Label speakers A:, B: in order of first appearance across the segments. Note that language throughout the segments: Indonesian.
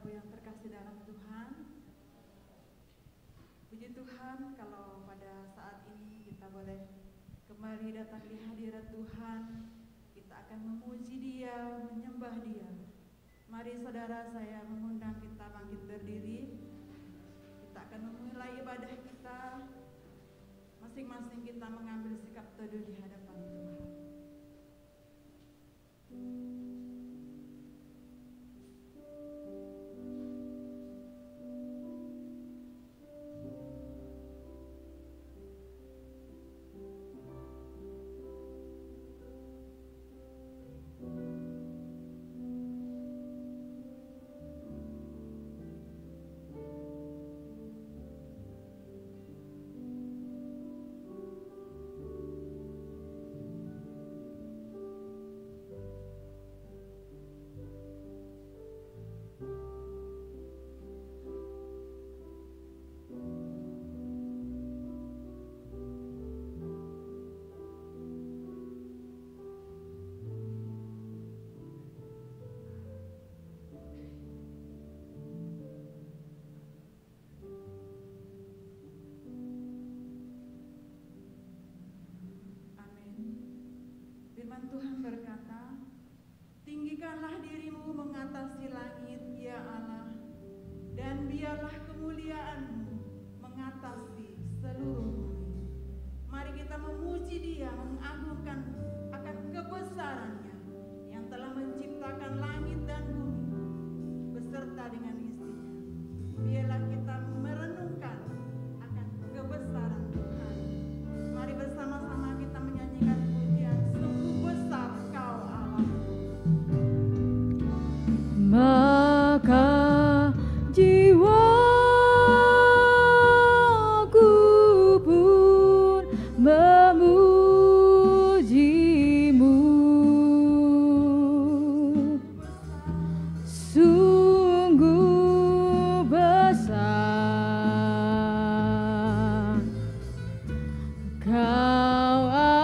A: Bapak Ibu yang terkasih dalam Tuhan. Puji Tuhan kalau pada saat ini kita boleh kembali datang di hadirat Tuhan. Kita akan memuji Dia, menyembah Dia. Mari saudara, saya mengundang kita bangkit berdiri. Kita akan memulai ibadah kita. Masing-masing kita mengambil sikap teduh di hadapan Tuhan. Firman Tuhan berkata, tinggikanlah dirimu mengatasi langit, ya Allah, dan biarlah kemuliaanmu mengatasi seluruh bumi. Mari kita memuji Dia, mengagungkan akan kebesarannya yang telah menciptakan langit dan bumi beserta dengan isinya. Biarlah kita merenungkan akan kebesaran Tuhan. Mari bersama-sama kita menyanyikan pujian, sungguh besar Kau Allah.
B: Maka jiwaku pun memuji-Mu, sungguh besar Kau Allahku.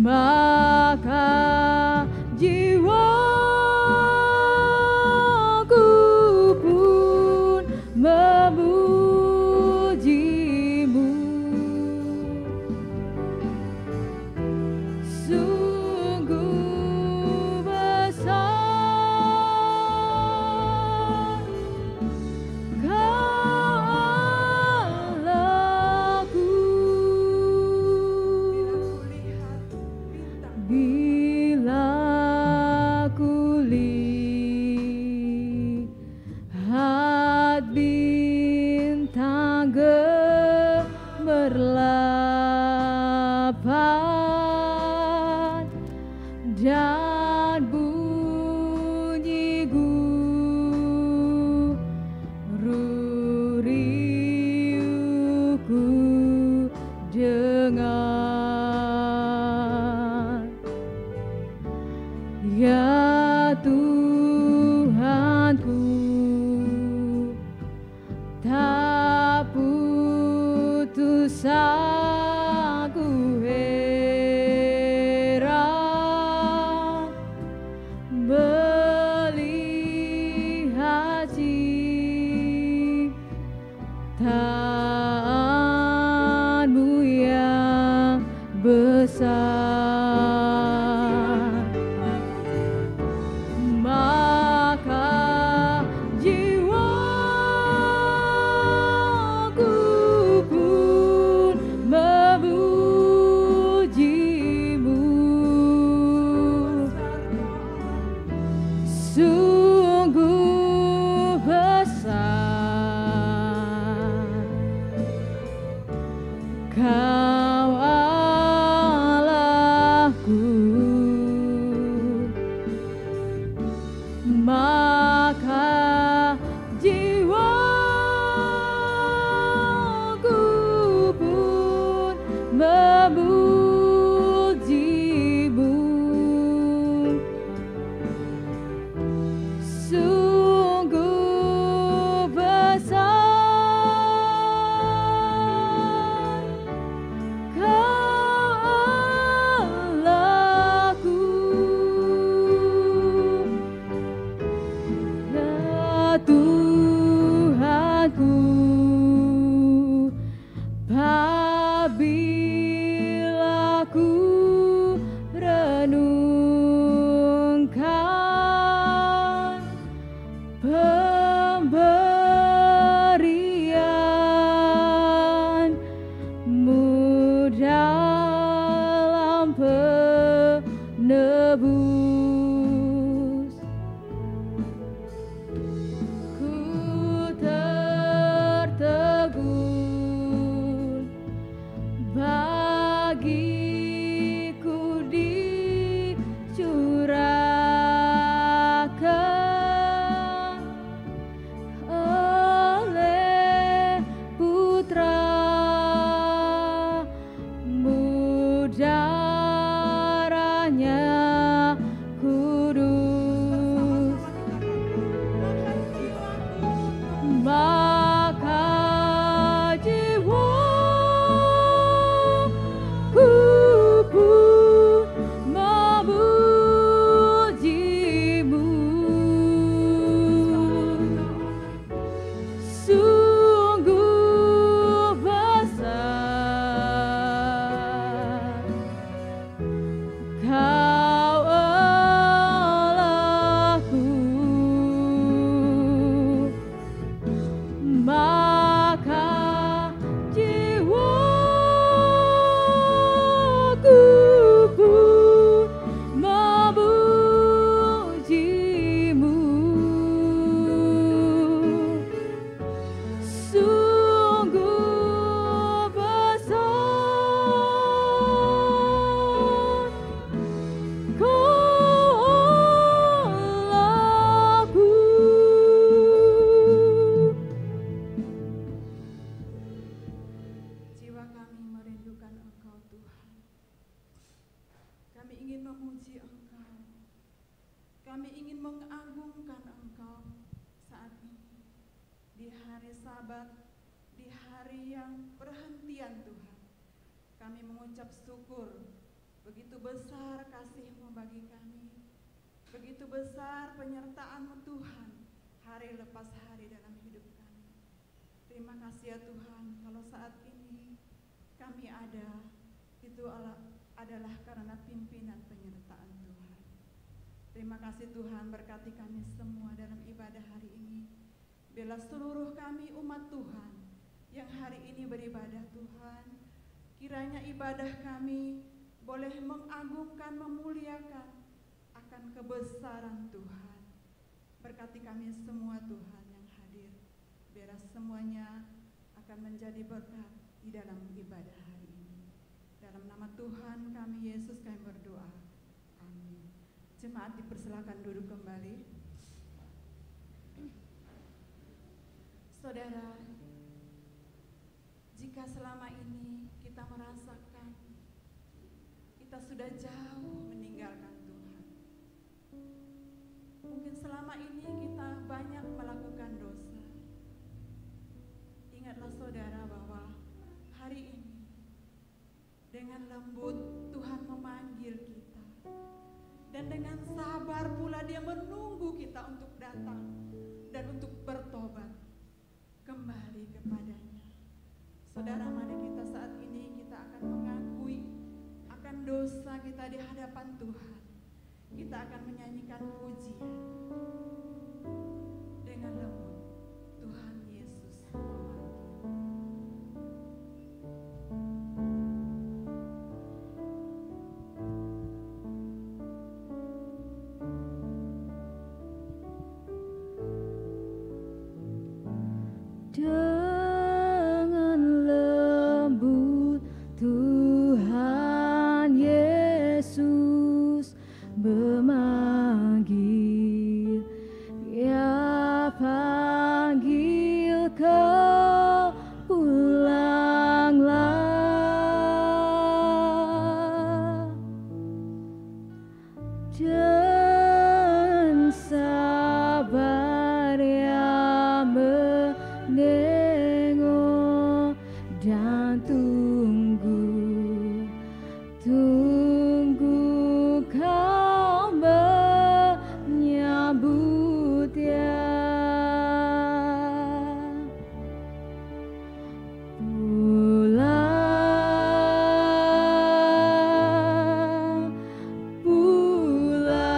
B: Maka jiwaku pun memuji-Mu, sungguh besar Kau Allahku. Bila kulihat bintang gemerlapan dan bunyi guru riuhku dengar, ya Tuhanku, tak putus aku heran melihat ciptaan-Mu yang besar. nebus. Ku tertegun bagiku dicurahkan oleh Putra-Mu, darahnya kudus. Maka jiwaku pun memuji-Mu. Sungguh besar Kau Allahku, maka jiwaku pun memuji-Mu. Sungguh besar Kau Allahku.
A: Jiwa kami merindukan Engkau Tuhan. Kami ingin memuji Engkau. Kami ingin mengagungkan Engkau saat ini. Di hari Sabat, di hari yang perhentian Tuhan, kami mengucap syukur. Begitu besar kasih-Mu bagi kami. Begitu besar penyertaan-Mu Tuhan, hari lepas hari dalam hidup kami. Terima kasih ya Tuhan, kalau saat ini kami ada, itu adalah karena pimpinan penyertaan Tuhan. Terima kasih Tuhan, berkati kami semua dalam ibadah hari ini. Biarlah seluruh kami umat Tuhan yang hari ini beribadah Tuhan, kiranya ibadah kami boleh mengagungkan, memuliakan akan kebesaran Tuhan. Berkati kami semua Tuhan yang hadir, biarlah semuanya akan menjadi berkat di dalam ibadah hari ini. Dalam nama Tuhan kami Yesus kami berdoa. Amin. Jemaat dipersilakan duduk kembali. Saudara, jika selama ini kita merasakan kita sudah jauh meninggalkan Tuhan, mungkin selama ini kita banyak melakukan dosa, ingatlah saudara bahwa hari ini dengan lembut Tuhan memanggil kita, dan dengan sabar pula Dia menunggu kita untuk datang dan untuk bertobat kembali kepadanya. Saudara, mari kita saat ini kita akan mengakui akan dosa kita di hadapan Tuhan. Kita akan menyanyikan pujian dengan lembut. Tuhan Yesus memanggil.
B: Dengan lembut Tuhan Yesus memanggil, Dia panggil kau pulanglah, dan sabar yang menengok dan tunggu kau menyambutnya. Pulang, pulang.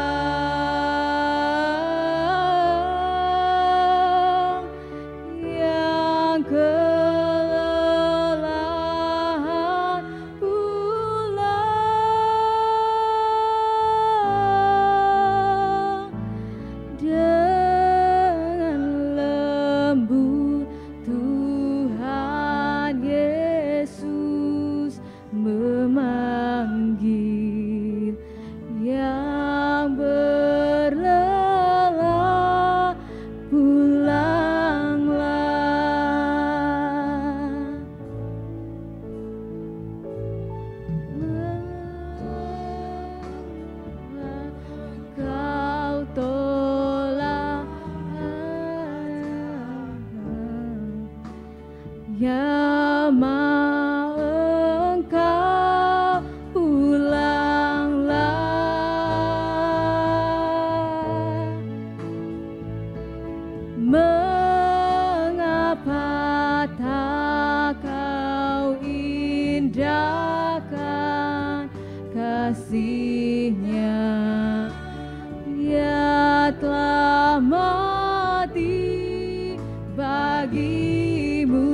B: kasih-Nya. Ia telah mati bagimu.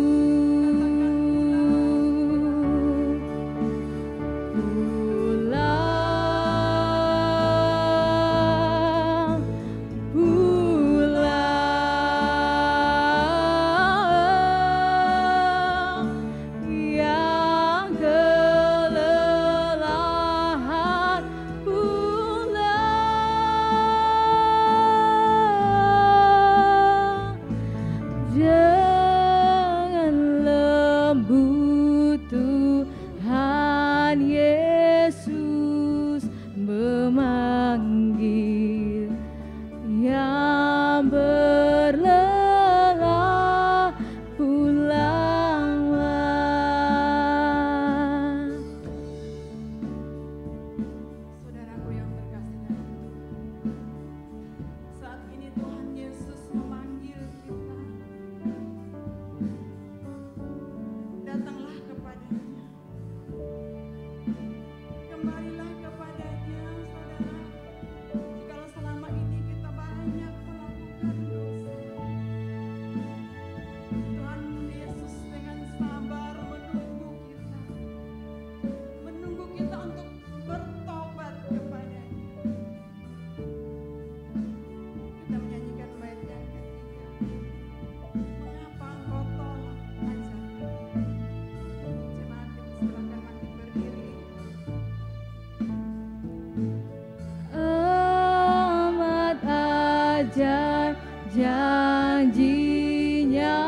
B: Janjinya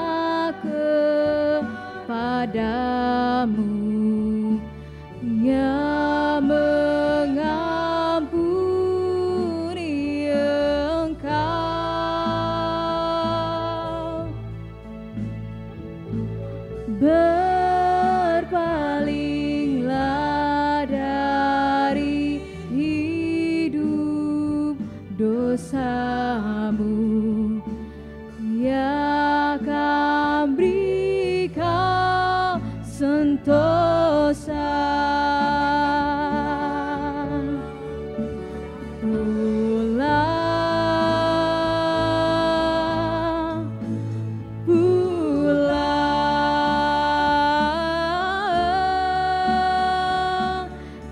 B: kepadamu, Ia mengampuni engkau. Berpalinglah dari hidup dosamu, Ia akan beri kau sentosa. Pulang, pulang,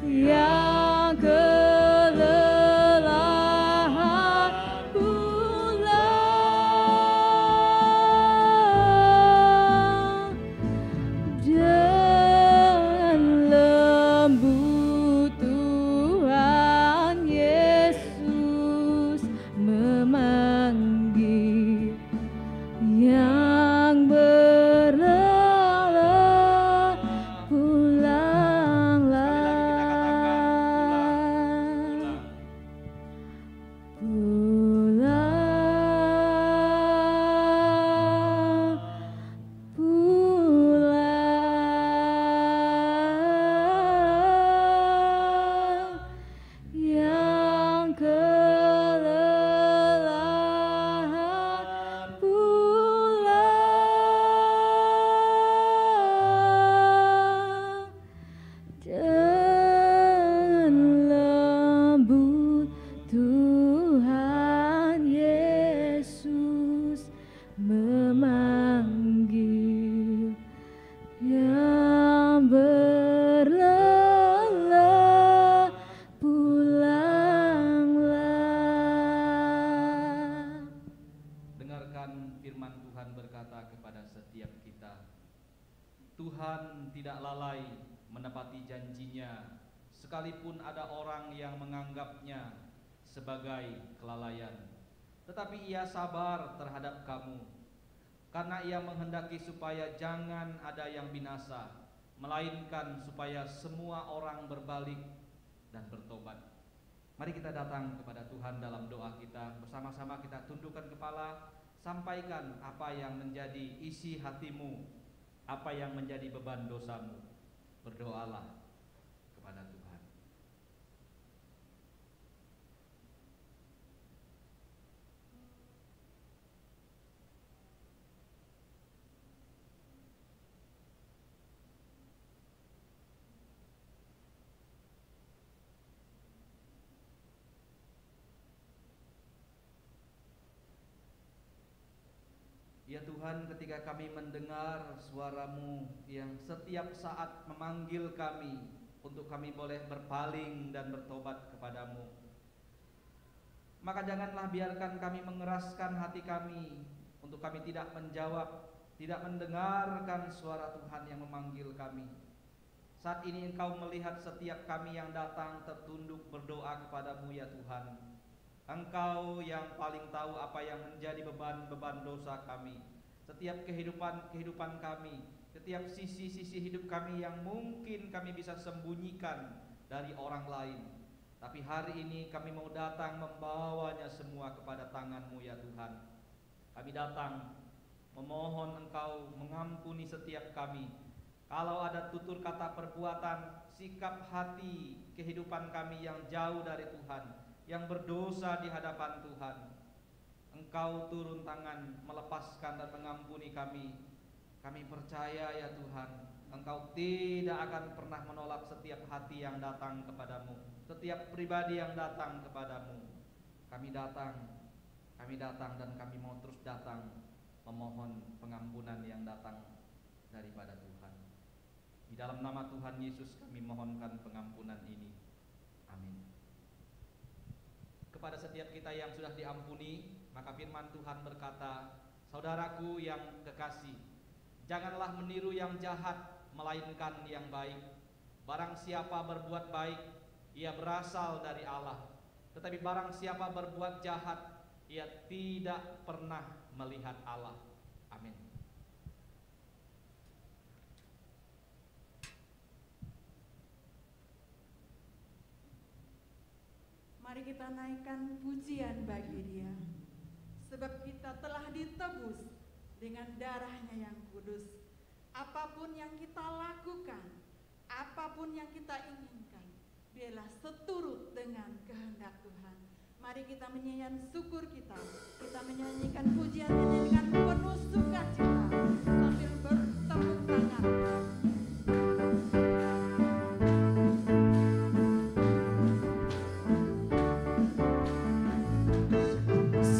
B: yang kelelahan, pulang dengan lembut. Tuhan Yesus memanggil yang berlelah, pulanglah. Pulang, pulang, yang kelelahan, pulang dengan lembut. Tuhan Yesus memanggil yang berlelah, pulanglah.
C: Dengarkan firman Tuhan berkata kepada setiap kita, Tuhan tidak lalai menepati janjinya, sekalipun ada orang yang menganggapnya sebagai kelalaian. Tetapi Ia sabar terhadap kamu, karena Ia menghendaki supaya jangan ada yang binasa, melainkan supaya semua orang berbalik dan bertobat. Mari kita datang kepada Tuhan dalam doa kita. Bersama-sama kita tundukkan kepala, sampaikan apa yang menjadi isi hatimu, apa yang menjadi beban dosamu. Berdoalah kepada Tuhan. Ya Tuhan, ketika kami mendengar suara-Mu yang setiap saat memanggil kami untuk kami boleh berpaling dan bertobat kepadamu, maka janganlah biarkan kami mengeraskan hati kami untuk kami tidak menjawab, tidak mendengarkan suara Tuhan yang memanggil kami. Saat ini Engkau melihat setiap kami yang datang tertunduk berdoa kepadamu ya Tuhan. Engkau yang paling tahu apa yang menjadi beban-beban dosa kami, setiap kehidupan kami, setiap sisi-sisi hidup kami yang mungkin kami bisa sembunyikan dari orang lain. Tapi hari ini kami mau datang membawanya semua kepada tangan-Mu ya Tuhan. Kami datang memohon Engkau mengampuni setiap kami. Kalau ada tutur kata perbuatan, sikap hati, kehidupan kami yang jauh dari Tuhan, yang berdosa di hadapan Tuhan, Engkau turun tangan melepaskan dan mengampuni kami. Kami percaya ya Tuhan, Engkau tidak akan pernah menolak setiap hati yang datang kepadamu, setiap pribadi yang datang kepadamu. Kami datang dan kami mau terus datang memohon pengampunan yang datang daripada Tuhan. Di dalam nama Tuhan Yesus kami mohonkan pengampunan ini. Amin. Kepada setiap kita yang sudah diampuni, maka firman Tuhan berkata, saudaraku yang kekasih, janganlah meniru yang jahat, melainkan yang baik. Barang siapa berbuat baik, ia berasal dari Allah. Tetapi barang siapa berbuat jahat, ia tidak pernah melihat Allah. Amin.
A: Mari kita naikkan pujian bagi Dia, sebab kita telah ditebus dengan darah-Nya yang kudus. Apapun yang kita lakukan, apapun yang kita inginkan, biarlah seturut dengan kehendak Tuhan. Mari kita menyanyikan syukur kita menyanyikan pujian ini dengan penuh sukacita sambil bertepuk tangan.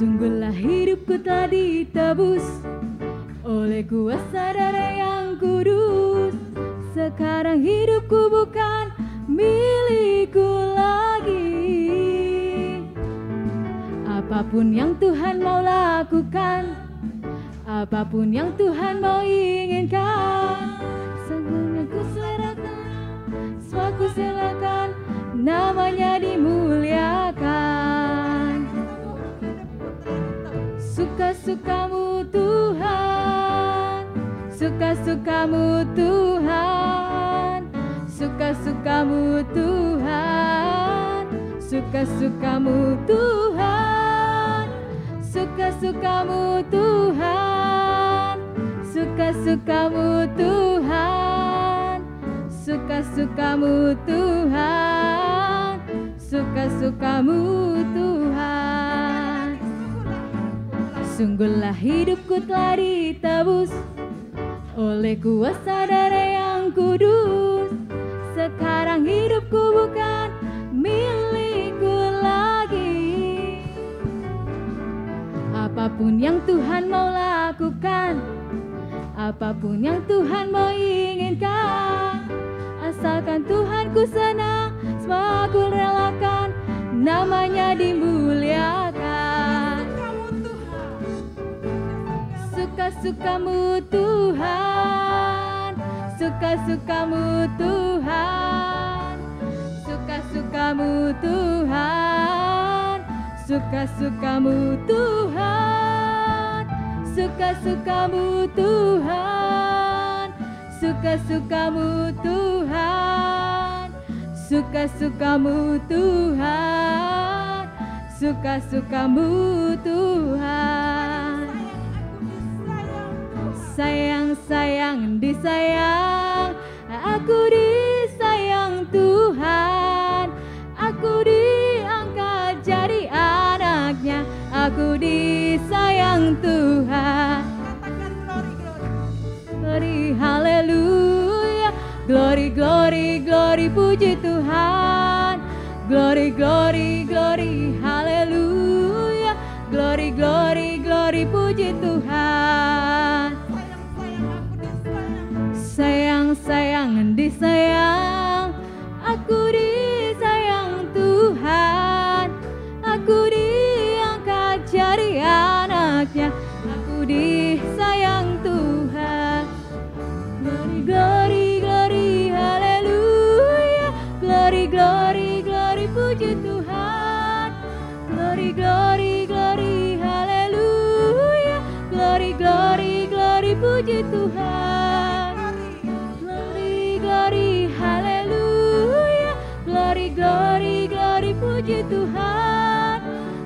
B: Sungguhlah hidupku telah ditebus oleh kuasa darah yang kudus. Sekarang hidupku bukan milikku lagi. Apapun yang Tuhan mau lakukan, apapun yang Tuhan mau inginkan, semuanya ku serahkan, semua ku serahkan, namanya dimuliakan. Suka-sukamu Tuhan, suka-sukamu Tuhan, suka-sukamu Tuhan, suka-sukamu Tuhan, suka-sukamu Tuhan, suka-sukamu Tuhan, suka-sukamu Tuhan, suka-sukamu Tuhan. Sungguhlah hidupku telah ditebus oleh kuasa darah yang kudus. Sekarang hidupku bukan milikku lagi. Apapun yang Tuhan mau lakukan, apapun yang Tuhan mau inginkan, asalkan Tuhanku senang, semua ku relakan, namanya dimuliakan. Suka-sukamu Tuhan, suka-sukamu Tuhan, suka-sukamu Tuhan, suka-sukamu Tuhan, suka-sukamu Tuhan, suka-sukamu Tuhan, suka-sukamu Tuhan, suka-sukamu Tuhan. Sayang-sayang disayang, aku disayang Tuhan, aku diangkat jadi anaknya, aku disayang Tuhan. Glory, haleluya, glory, glory, glory, puji Tuhan. Glory, glory, glory, haleluya, glory, glory, glory, puji Tuhan. sayang disayang, aku disayang Tuhan, aku diangkat jadi anaknya, aku disayang Tuhan. Glory, glory, glory, haleluya. Glory, glory, glory, puji Tuhan. Glory, glory, glory, haleluya. Glory, glory, glory, puji Tuhan. Glory, glory, haleluya. Glory, glory, glory, puji Tuhan.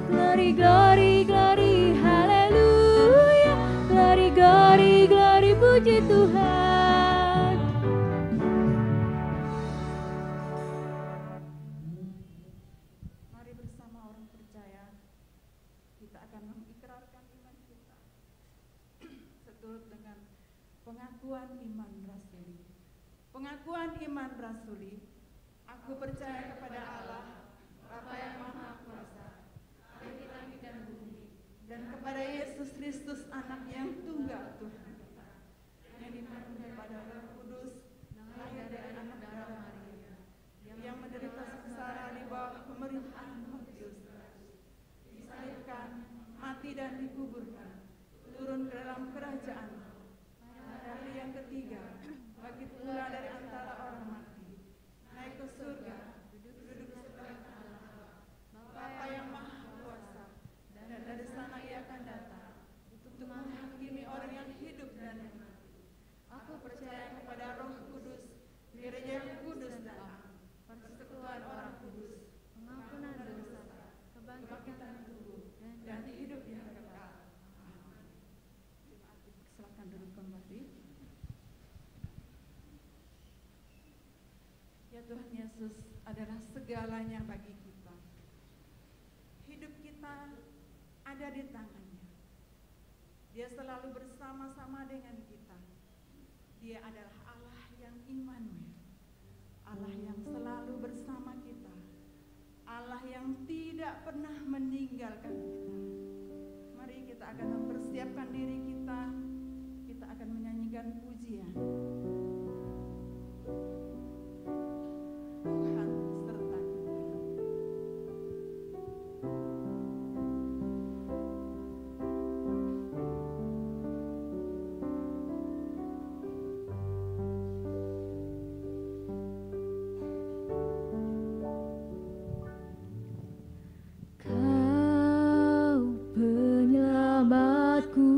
B: Glory, glory, glory, haleluya. Glory, glory, glory, puji Tuhan.
A: Mari bersama orang percaya kita akan mengikrarkan iman kita seturut dengan pengakuan iman rasuli. Pengakuan iman rasuli, aku percaya kepada Allah, Bapa yang Maha Kuasa, Bapa langit dan bumi, dan kepada Yesus Kristus, Anak yang tunggal Tuhan kita, yang dikandung daripada Roh Kudus, lahir dari anak darah Maria, yang menderita sengsara di bawah pemerintahan Pontius Pilatus, disalibkan, mati dan dikuburkan, turun ke dalam kerajaan, pada hari yang ketiga, bangkit pula dari antara orang mati, naik ke surga, duduk sebelah Allah, Bapa yang Maha Kuasa, dan dari sana ia akan datang untuk menghakimi orang yang hidup dan yang mati. Aku percaya kepada Roh Kudus, gereja yang kudus dan am, persekutuan orang kudus, pengampunan dosa, kebangkitan tubuh, dan hidup yang kekal. Amin. Silakan duduk kembali. Ya Tuhan Yesus adalah segalanya bagi kita. Hidup kita ada di tangannya. Dia selalu bersama-sama dengan kita. Dia adalah Allah yang Immanuel, Allah yang selalu bersama kita, Allah yang tidak pernah meninggalkan kita. Mari kita akan mempersiapkan diri kita, kita akan menyanyikan pujian. Tuhan serta kita.
B: Kau penyelamatku,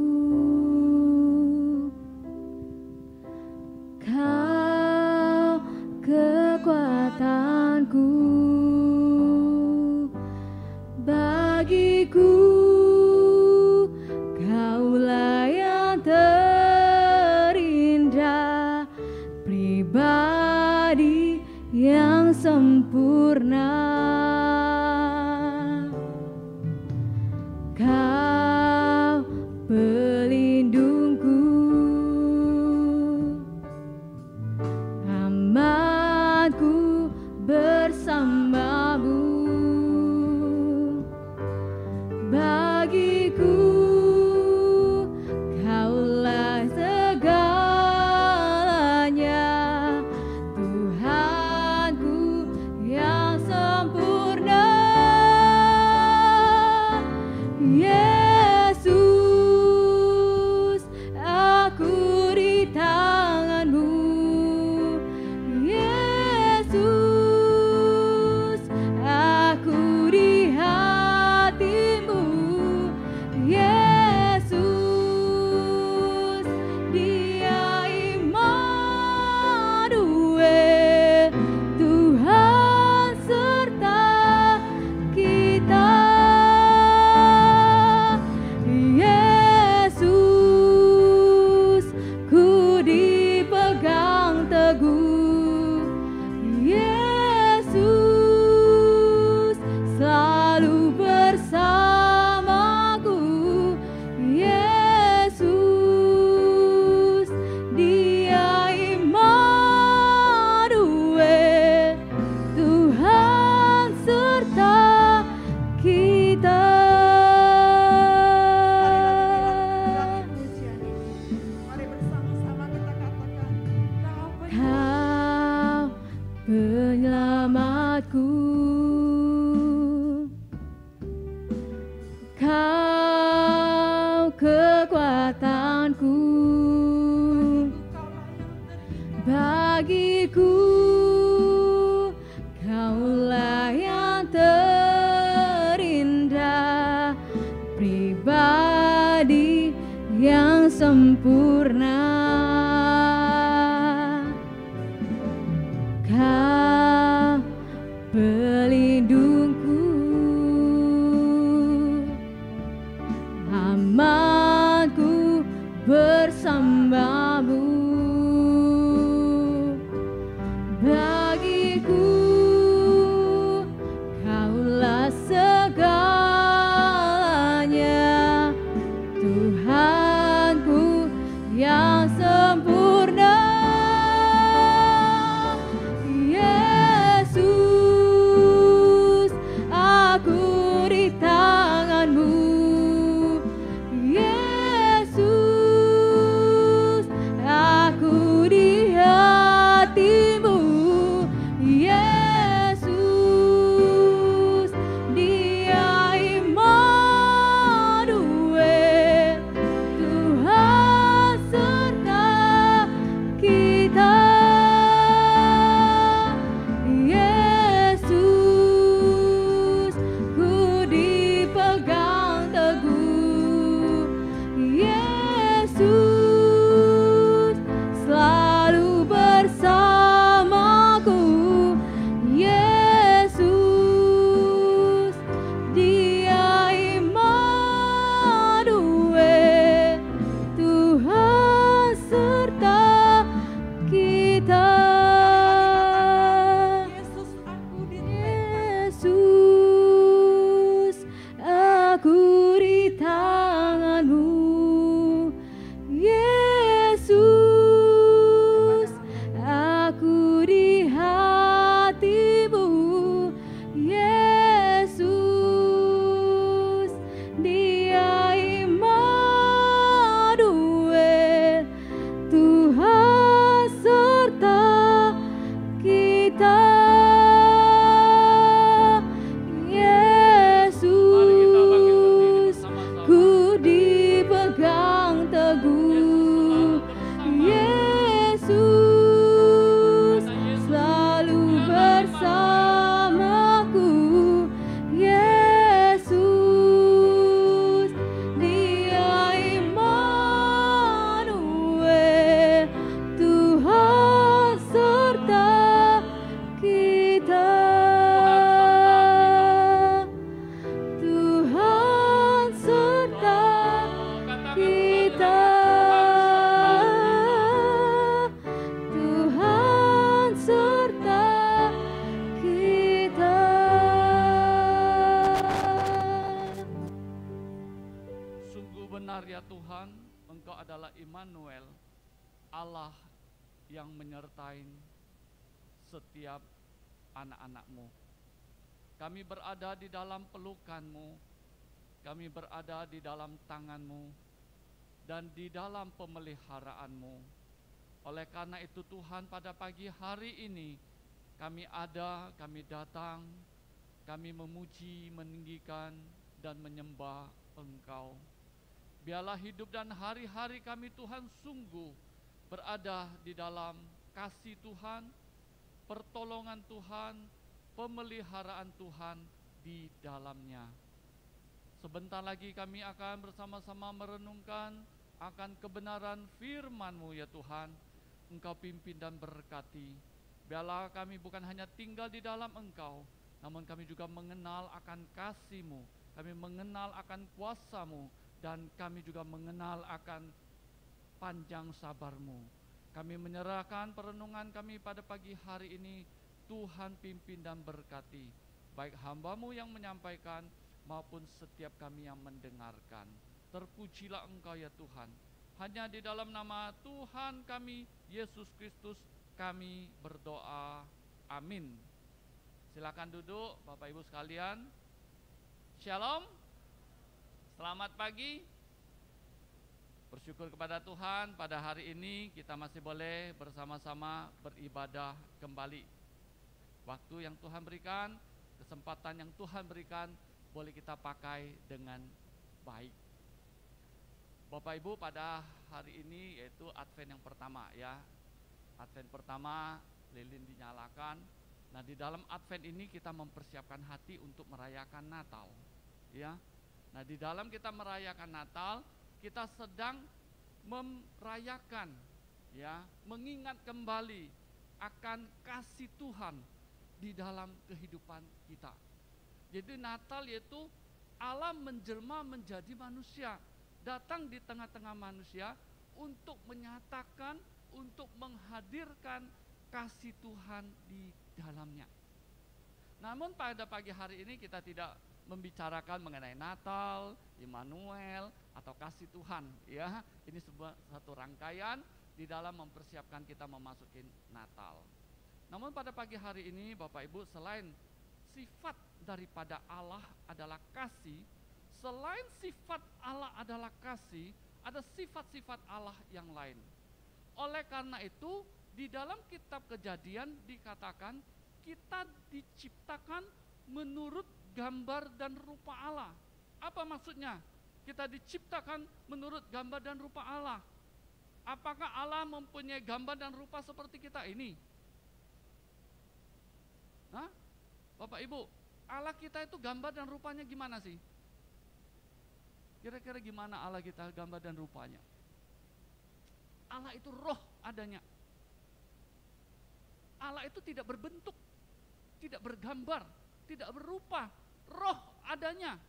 B: sempurna. Kau pelindungku, amanku bersamamu. Bagiku Kaulah segalanya, Tuhanku yang sempurna. Yesus, aku di tangan-Mu. Yesus, aku di hati-Mu. Yesus, Dia Immanuel, Tuhan serta kita. Yesus, ku dipegang teguh. Yesus, selalu bersamaku. Yesus, Dia Immanuel, Tuhan serta kita.
A: Yesus, aku di
B: Yesus, aku di tangan-Mu. Yesus, aku di hati-Mu. Yesus, Dia Immanuel, Tuhan serta kita. Yesus, ku dipegang teguh. Yesus, selalu bersamaku. Yesus, Dia Immanuel, Tuhan serta kita. Tuhan serta kita. Tuhan serta kita.
D: Sungguh benar ya Tuhan, Engkau adalah Immanuel, Allah yang menyertai setiap anak-anak-Mu. Kami berada di dalam pelukan-Mu, kami berada di dalam tangan-Mu, dan di dalam pemeliharaan-Mu. Oleh karena itu Tuhan, pada pagi hari ini kami datang, kami memuji, meninggikan, dan menyembah Engkau. Biarlah hidup dan hari-hari kami Tuhan sungguh berada di dalam kasih Tuhan, pertolongan Tuhan, pemeliharaan Tuhan di dalamnya. Sebentar lagi kami akan bersama-sama merenungkan akan kebenaran firman-Mu ya Tuhan. Engkau pimpin dan berkati. Biarlah kami bukan hanya tinggal di dalam Engkau, namun kami juga mengenal akan kasih-Mu, kami mengenal akan kuasa-Mu, dan kami juga mengenal akan panjang sabar-Mu. Kami menyerahkan perenungan kami pada pagi hari ini. Tuhan pimpin dan berkati, baik hamba-Mu yang menyampaikan maupun setiap kami yang mendengarkan. Terpujilah Engkau ya Tuhan. Hanya di dalam nama Tuhan kami, Yesus Kristus, kami berdoa. Amin. Silakan duduk Bapak Ibu sekalian. Shalom. Selamat pagi. Bersyukur kepada Tuhan, pada hari ini kita masih boleh bersama-sama beribadah kembali. Waktu yang Tuhan berikan, kesempatan yang Tuhan berikan, boleh kita pakai dengan baik. Bapak Ibu, pada hari ini yaitu Advent yang pertama ya. Advent pertama, lilin dinyalakan. Nah, di dalam Advent ini kita mempersiapkan hati untuk merayakan Natal ya. Nah, di dalam kita merayakan Natal, kita sedang merayakan, ya, mengingat kembali akan kasih Tuhan di dalam kehidupan kita. Jadi Natal yaitu Allah menjelma menjadi manusia, datang di tengah-tengah manusia untuk menyatakan, untuk menghadirkan kasih Tuhan di dalamnya. Namun pada pagi hari ini kita tidak membicarakan mengenai Natal, Immanuel, atau kasih Tuhan, ya. Ini sebuah satu rangkaian di dalam mempersiapkan kita memasuki Natal. Namun pada pagi hari ini Bapak Ibu, selain sifat daripada Allah adalah kasih, selain sifat Allah adalah kasih, ada sifat-sifat Allah yang lain. Oleh karena itu, di dalam kitab Kejadian dikatakan kita diciptakan menurut gambar dan rupa Allah. Apa maksudnya? Kita diciptakan menurut gambar dan rupa Allah. Apakah Allah mempunyai gambar dan rupa seperti kita ini? Hah? Bapak Ibu, Allah kita itu gambar dan rupanya gimana sih? Kira-kira gimana Allah kita gambar dan rupanya? Allah itu roh adanya. Allah itu tidak berbentuk, tidak bergambar, tidak berupa, roh adanya.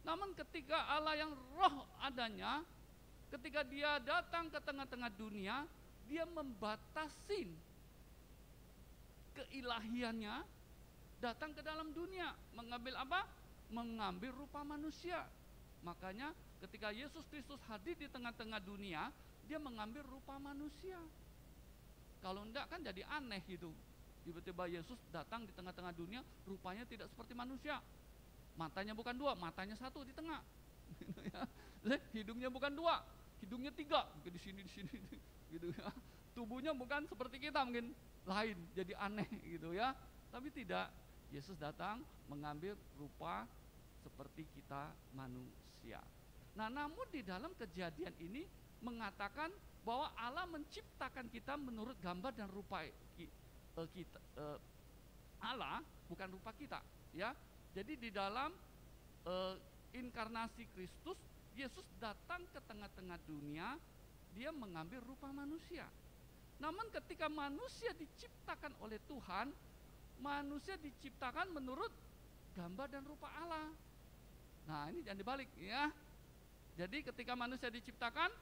D: Namun ketika Allah yang roh adanya, ketika dia datang ke tengah-tengah dunia, dia membatasi keilahiannya, datang ke dalam dunia, mengambil apa? Mengambil rupa manusia. Makanya ketika Yesus Kristus hadir di tengah-tengah dunia, dia mengambil rupa manusia. Kalau enggak kan jadi aneh gitu. Tiba-tiba Yesus datang di tengah-tengah dunia, rupanya tidak seperti manusia. Matanya bukan dua, matanya satu di tengah. Hidungnya bukan dua, hidungnya tiga, mungkin di sini gitu ya. Tubuhnya bukan seperti kita, mungkin lain, jadi aneh gitu ya. Tapi tidak, Yesus datang mengambil rupa seperti kita manusia. Nah, namun di dalam Kejadian ini mengatakan bahwa Allah menciptakan kita menurut gambar dan rupa kita. Allah bukan rupa kita, ya. Jadi di dalam inkarnasi Kristus, Yesus datang ke tengah-tengah dunia, dia mengambil rupa manusia. Namun ketika manusia diciptakan oleh Tuhan, manusia diciptakan menurut gambar dan rupa Allah. Nah, ini jangan dibalik ya. Jadi ketika manusia diciptakan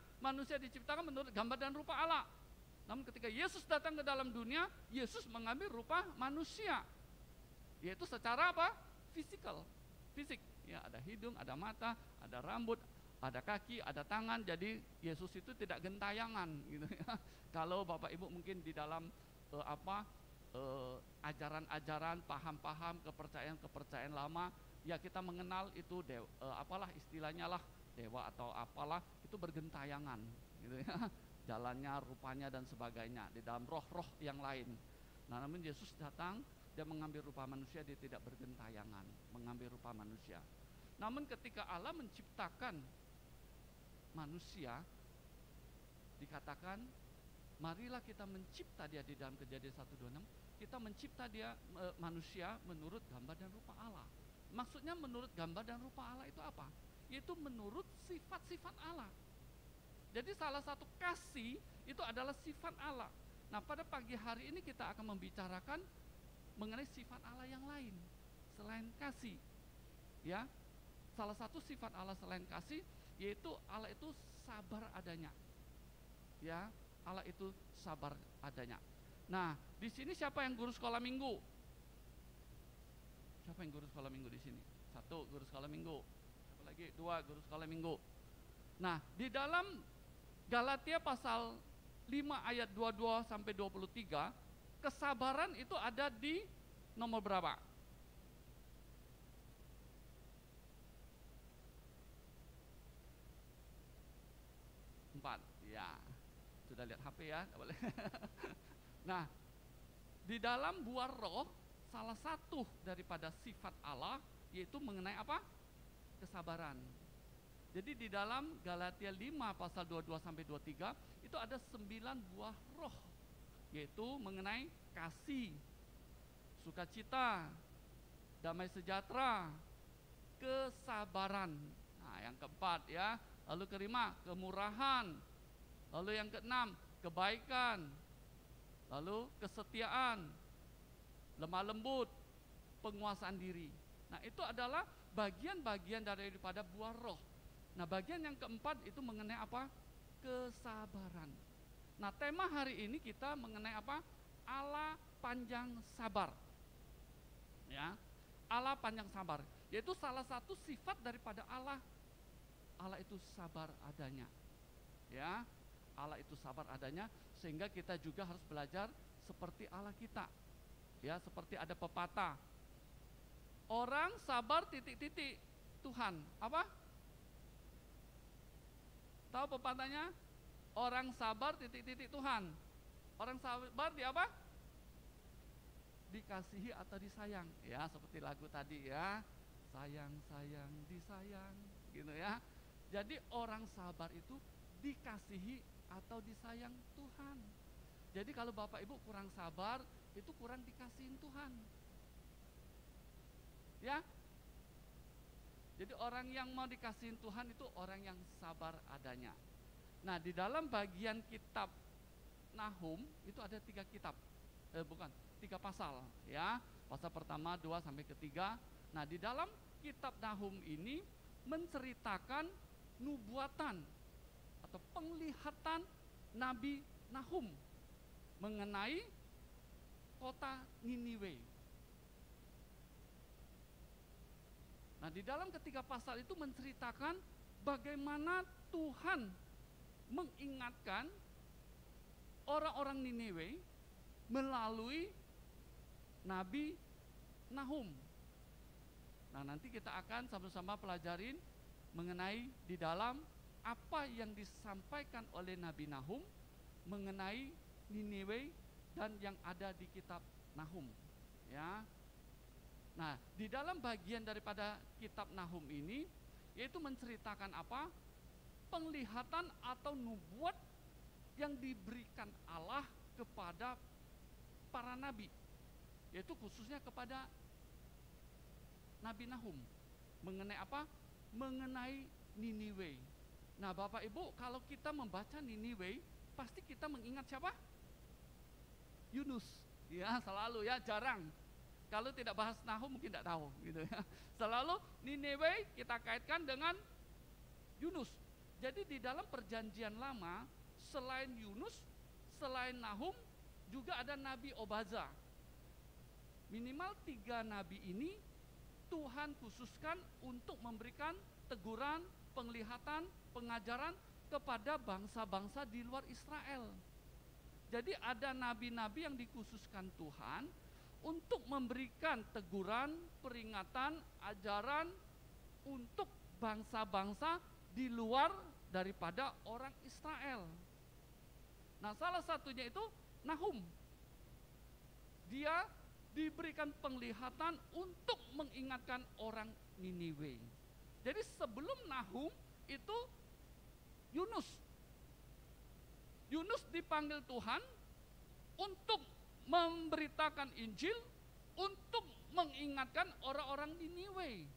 D: menurut gambar dan rupa Allah. Namun ketika Yesus datang ke dalam dunia, Yesus mengambil rupa manusia. Yaitu secara apa? Fisik. Ya, ada hidung, ada mata, ada rambut, ada kaki, ada tangan. Jadi Yesus itu tidak gentayangan gitu ya. Kalau Bapak Ibu mungkin di dalam ajaran-ajaran, paham-paham, kepercayaan lama, ya kita mengenal itu apalah istilahnya lah, dewa atau apalah, itu bergentayangan gitu ya. Jalannya, rupanya dan sebagainya di dalam roh-roh yang lain. Nah, namun Yesus datang, dia mengambil rupa manusia, dia tidak bergentayangan, mengambil rupa manusia. Namun ketika Allah menciptakan manusia, dikatakan marilah kita mencipta dia di dalam Kejadian 1:26, kita mencipta dia manusia menurut gambar dan rupa Allah. Maksudnya menurut gambar dan rupa Allah itu apa? Yaitu menurut sifat-sifat Allah. Jadi salah satu kasih itu adalah sifat Allah. Nah, pada pagi hari ini kita akan membicarakan mengenai sifat Allah yang lain selain kasih. Ya. Salah satu sifat Allah selain kasih yaitu Allah itu sabar adanya. Ya, Allah itu sabar adanya. Nah, di sini siapa yang guru sekolah minggu? Siapa yang guru sekolah minggu di sini? 1 guru sekolah minggu. Siapa lagi? 2 guru sekolah minggu. Nah, di dalam Galatia pasal 5 ayat 22 sampai 23, kesabaran itu ada di nomor berapa? Empat, ya. Sudah lihat HP ya, boleh. Nah, di dalam buah roh, salah satu daripada sifat Allah yaitu mengenai apa? Kesabaran. Jadi di dalam Galatia 5 pasal 22 sampai 23 itu ada 9 buah roh, yaitu mengenai kasih, sukacita, damai sejahtera, kesabaran. Nah, yang keempat ya, Lalu kelima, kemurahan. Lalu yang keenam, kebaikan. Lalu kesetiaan, lemah lembut, penguasaan diri. Nah, itu adalah bagian-bagian daripada buah roh. Nah, bagian yang keempat itu mengenai apa? Kesabaran. Nah, tema hari ini kita mengenai apa? Allah panjang sabar. Ya, Allah panjang sabar, yaitu salah satu sifat daripada Allah. Allah itu sabar adanya. Ya, Allah itu sabar adanya, sehingga kita juga harus belajar seperti Allah kita. Ya, seperti ada pepatah, orang sabar titik-titik Tuhan. Apa? Tahu pepatahnya? Orang sabar titik-titik Tuhan. Orang sabar di apa? Dikasihi atau disayang. Ya, seperti lagu tadi ya. Sayang, sayang, disayang, gitu ya. Jadi orang sabar itu dikasihi atau disayang Tuhan. Jadi kalau Bapak Ibu kurang sabar, itu kurang dikasihin Tuhan. Ya. Jadi orang yang mau dikasihin Tuhan itu orang yang sabar adanya. Nah, di dalam bagian kitab Nahum itu ada 3 kitab. 3 pasal ya. Pasal pertama, 2 sampai ketiga. Nah, di dalam kitab Nahum ini menceritakan nubuatan atau penglihatan Nabi Nahum mengenai kota Niniwe. Nah, di dalam ketiga pasal itu menceritakan bagaimana Tuhan mengingatkan orang-orang Niniwe melalui Nabi Nahum. Nah, nanti kita akan sama-sama pelajarin mengenai di dalam apa yang disampaikan oleh Nabi Nahum mengenai Niniwe dan yang ada di kitab Nahum. Ya. Nah, di dalam bagian daripada kitab Nahum ini yaitu menceritakan apa? Penglihatan atau nubuat yang diberikan Allah kepada para nabi, yaitu khususnya kepada Nabi Nahum mengenai apa? Mengenai Niniwe. Nah, Bapak Ibu, kalau kita membaca Niniwe, pasti kita mengingat siapa? Yunus. Ya, selalu ya, jarang. Kalau tidak bahas Nahum mungkin tidak tahu gitu ya. Selalu Niniwe kita kaitkan dengan Yunus. Jadi di dalam perjanjian lama selain Yunus, selain Nahum juga ada Nabi Obaza. Minimal 3 nabi ini Tuhan khususkan untuk memberikan teguran, penglihatan, pengajaran kepada bangsa-bangsa di luar Israel. Jadi ada nabi-nabi yang dikhususkan Tuhan untuk memberikan teguran, peringatan, ajaran untuk bangsa-bangsa di luar daripada orang Israel. Nah, salah satunya itu Nahum. Dia diberikan penglihatan untuk mengingatkan orang Niniwe. Jadi sebelum Nahum itu Yunus. Yunus dipanggil Tuhan untuk memberitakan Injil, untuk mengingatkan orang-orang Niniwe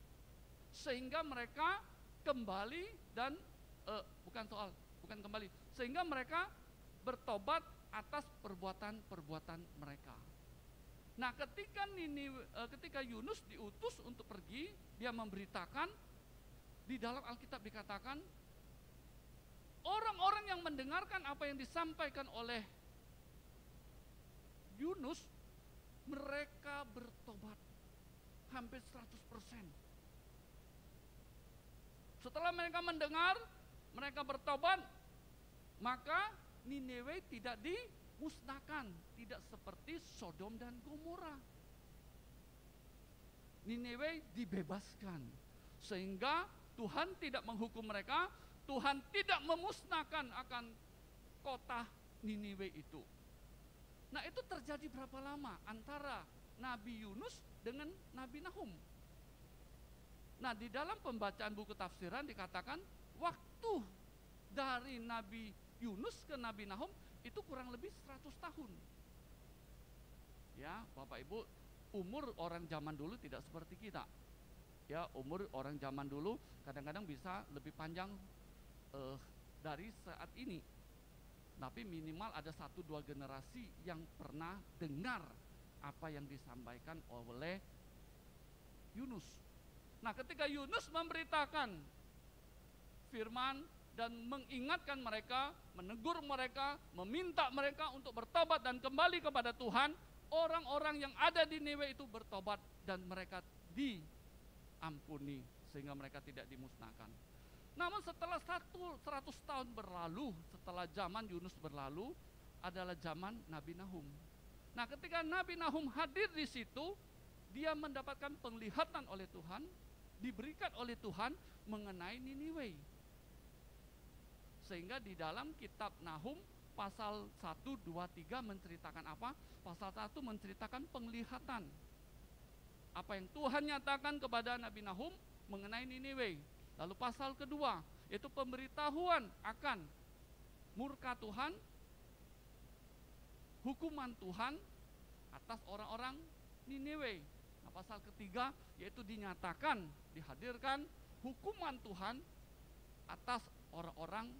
D: sehingga mereka kembali dan sehingga mereka bertobat atas perbuatan-perbuatan mereka. Nah, ketika Yunus diutus untuk pergi, dia memberitakan, di dalam Alkitab dikatakan orang-orang yang mendengarkan apa yang disampaikan oleh Yunus, mereka bertobat hampir 100%. Setelah mereka mendengar, mereka bertobat, maka Niniwe tidak dimusnahkan, tidak seperti Sodom dan Gomora. Niniwe dibebaskan, sehingga Tuhan tidak menghukum mereka, Tuhan tidak memusnahkan akan kota Niniwe itu. Nah, itu terjadi berapa lama antara Nabi Yunus dengan Nabi Nahum? Nah, di dalam pembacaan buku tafsiran dikatakan waktu dari Nabi Yunus ke Nabi Nahum itu kurang lebih 100 tahun. Ya, Bapak Ibu, umur orang zaman dulu tidak seperti kita. Ya, umur orang zaman dulu kadang-kadang bisa lebih panjang dari saat ini, tapi minimal ada 1-2 generasi yang pernah dengar apa yang disampaikan oleh Yunus. Nah, ketika Yunus memberitakan firman dan mengingatkan mereka, menegur mereka, meminta mereka untuk bertobat dan kembali kepada Tuhan, orang-orang yang ada di Niniwe itu bertobat dan mereka diampuni sehingga mereka tidak dimusnahkan. Namun setelah 100 tahun berlalu, setelah zaman Yunus berlalu, adalah zaman Nabi Nahum. Nah, ketika Nabi Nahum hadir di situ, dia mendapatkan penglihatan oleh Tuhan, diberikan oleh Tuhan mengenai Niniwe. Sehingga di dalam kitab Nahum pasal 1, 2, 3 menceritakan apa? Pasal 1 menceritakan penglihatan. Apa yang Tuhan nyatakan kepada Nabi Nahum mengenai Niniwe. Lalu pasal kedua, yaitu pemberitahuan akan murka Tuhan, hukuman Tuhan atas orang-orang Niniwe. Nah, pasal ketiga, yaitu dinyatakan, dihadirkan hukuman Tuhan atas orang-orang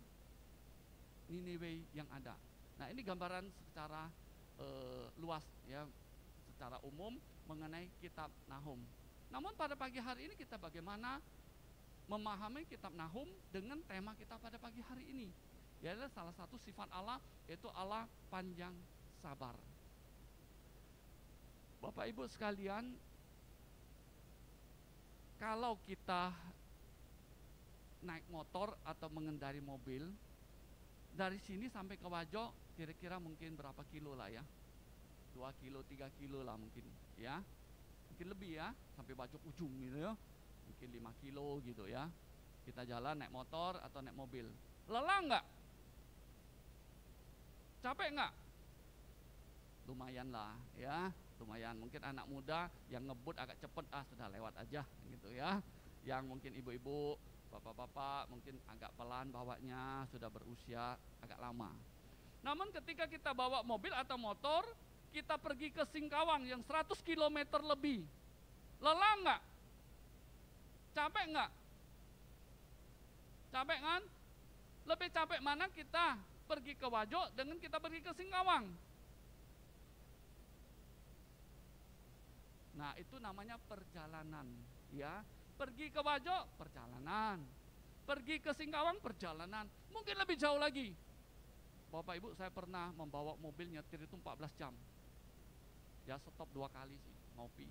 D: Niniwe yang ada. Nah, ini gambaran secara luas ya, secara umum mengenai kitab Nahum. Namun pada pagi hari ini kita bagaimana memahami kitab Nahum dengan tema kita pada pagi hari ini, yaitu salah satu sifat Allah, yaitu Allah panjang sabar. Bapak Ibu sekalian, kalau kita naik motor atau mengendari mobil, dari sini sampai ke Wajo kira-kira mungkin berapa kilo lah ya, 2 kilo, 3 kilo lah mungkin ya, mungkin lebih ya, sampai Wajo ujung gitu ya, mungkin 5 kilo gitu ya. Kita jalan naik motor atau naik mobil, lelah nggak? Capek nggak? Lumayan lah ya, lumayan. Mungkin anak muda yang ngebut agak cepet, sudah lewat aja gitu ya. Yang mungkin ibu-ibu, bapak-bapak mungkin agak pelan bawanya, sudah berusia agak lama. Namun ketika kita bawa mobil atau motor, kita pergi ke Singkawang yang 100 km lebih, lelah nggak? Capek nggak? Capek kan? Lebih capek mana kita pergi ke Wajo dengan kita pergi ke Singkawang? Nah, itu namanya perjalanan ya. Pergi ke Wajo perjalanan, pergi ke Singkawang perjalanan, mungkin lebih jauh lagi. Bapak Ibu, saya pernah membawa mobil nyetir itu 14 jam. Ya, stop 2 kali sih, ngopi.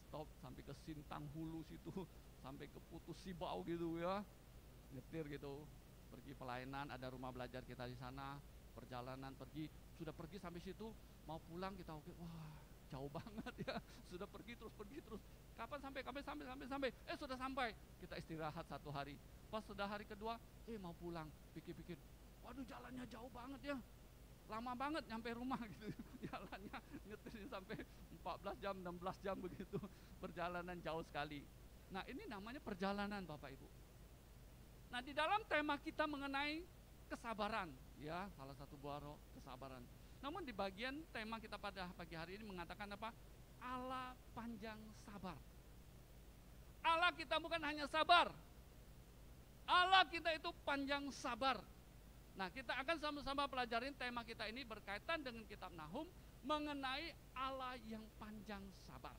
D: Stop sampai ke Sintang Hulu situ, sampai ke Putus Sibau gitu ya, nyetir gitu, pergi pelayanan, ada rumah belajar kita di sana, perjalanan pergi, sudah pergi sampai situ, mau pulang kita oke, wah jauh banget ya, sudah pergi terus, kapan sampai, sudah sampai, kita istirahat 1 hari, pas sudah hari kedua, mau pulang, pikir-pikir, waduh jalannya jauh banget ya, lama banget nyampe rumah gitu, jalannya nyetirnya sampai 14 jam, 16 jam begitu, perjalanan jauh sekali. Nah, ini namanya perjalanan Bapak Ibu. Nah, di dalam tema kita mengenai kesabaran, ya, salah satu buah roh, kesabaran. Namun di bagian tema kita pada pagi hari ini mengatakan apa? Allah panjang sabar. Allah kita bukan hanya sabar, Allah kita itu panjang sabar. Nah, kita akan sama-sama pelajarin tema kita ini berkaitan dengan kitab Nahum mengenai Allah yang panjang sabar.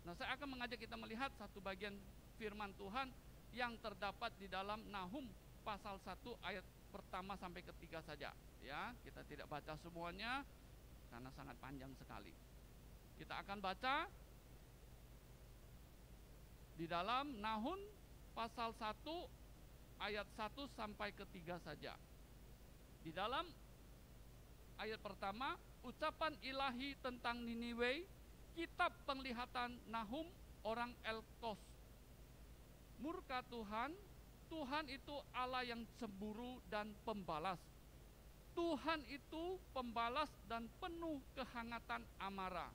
D: Nah, saya akan mengajak kita melihat satu bagian firman Tuhan yang terdapat di dalam Nahum pasal 1 ayat pertama sampai ketiga saja. Ya, kita tidak baca semuanya karena sangat panjang sekali. Kita akan baca di dalam Nahum pasal 1 ayat 1 sampai ketiga saja. Di dalam ayat pertama, ucapan ilahi tentang Niniwe, kitab penglihatan Nahum orang Elkos. Murka Tuhan, Tuhan itu Allah yang cemburu dan pembalas. Tuhan itu pembalas dan penuh kehangatan amarah.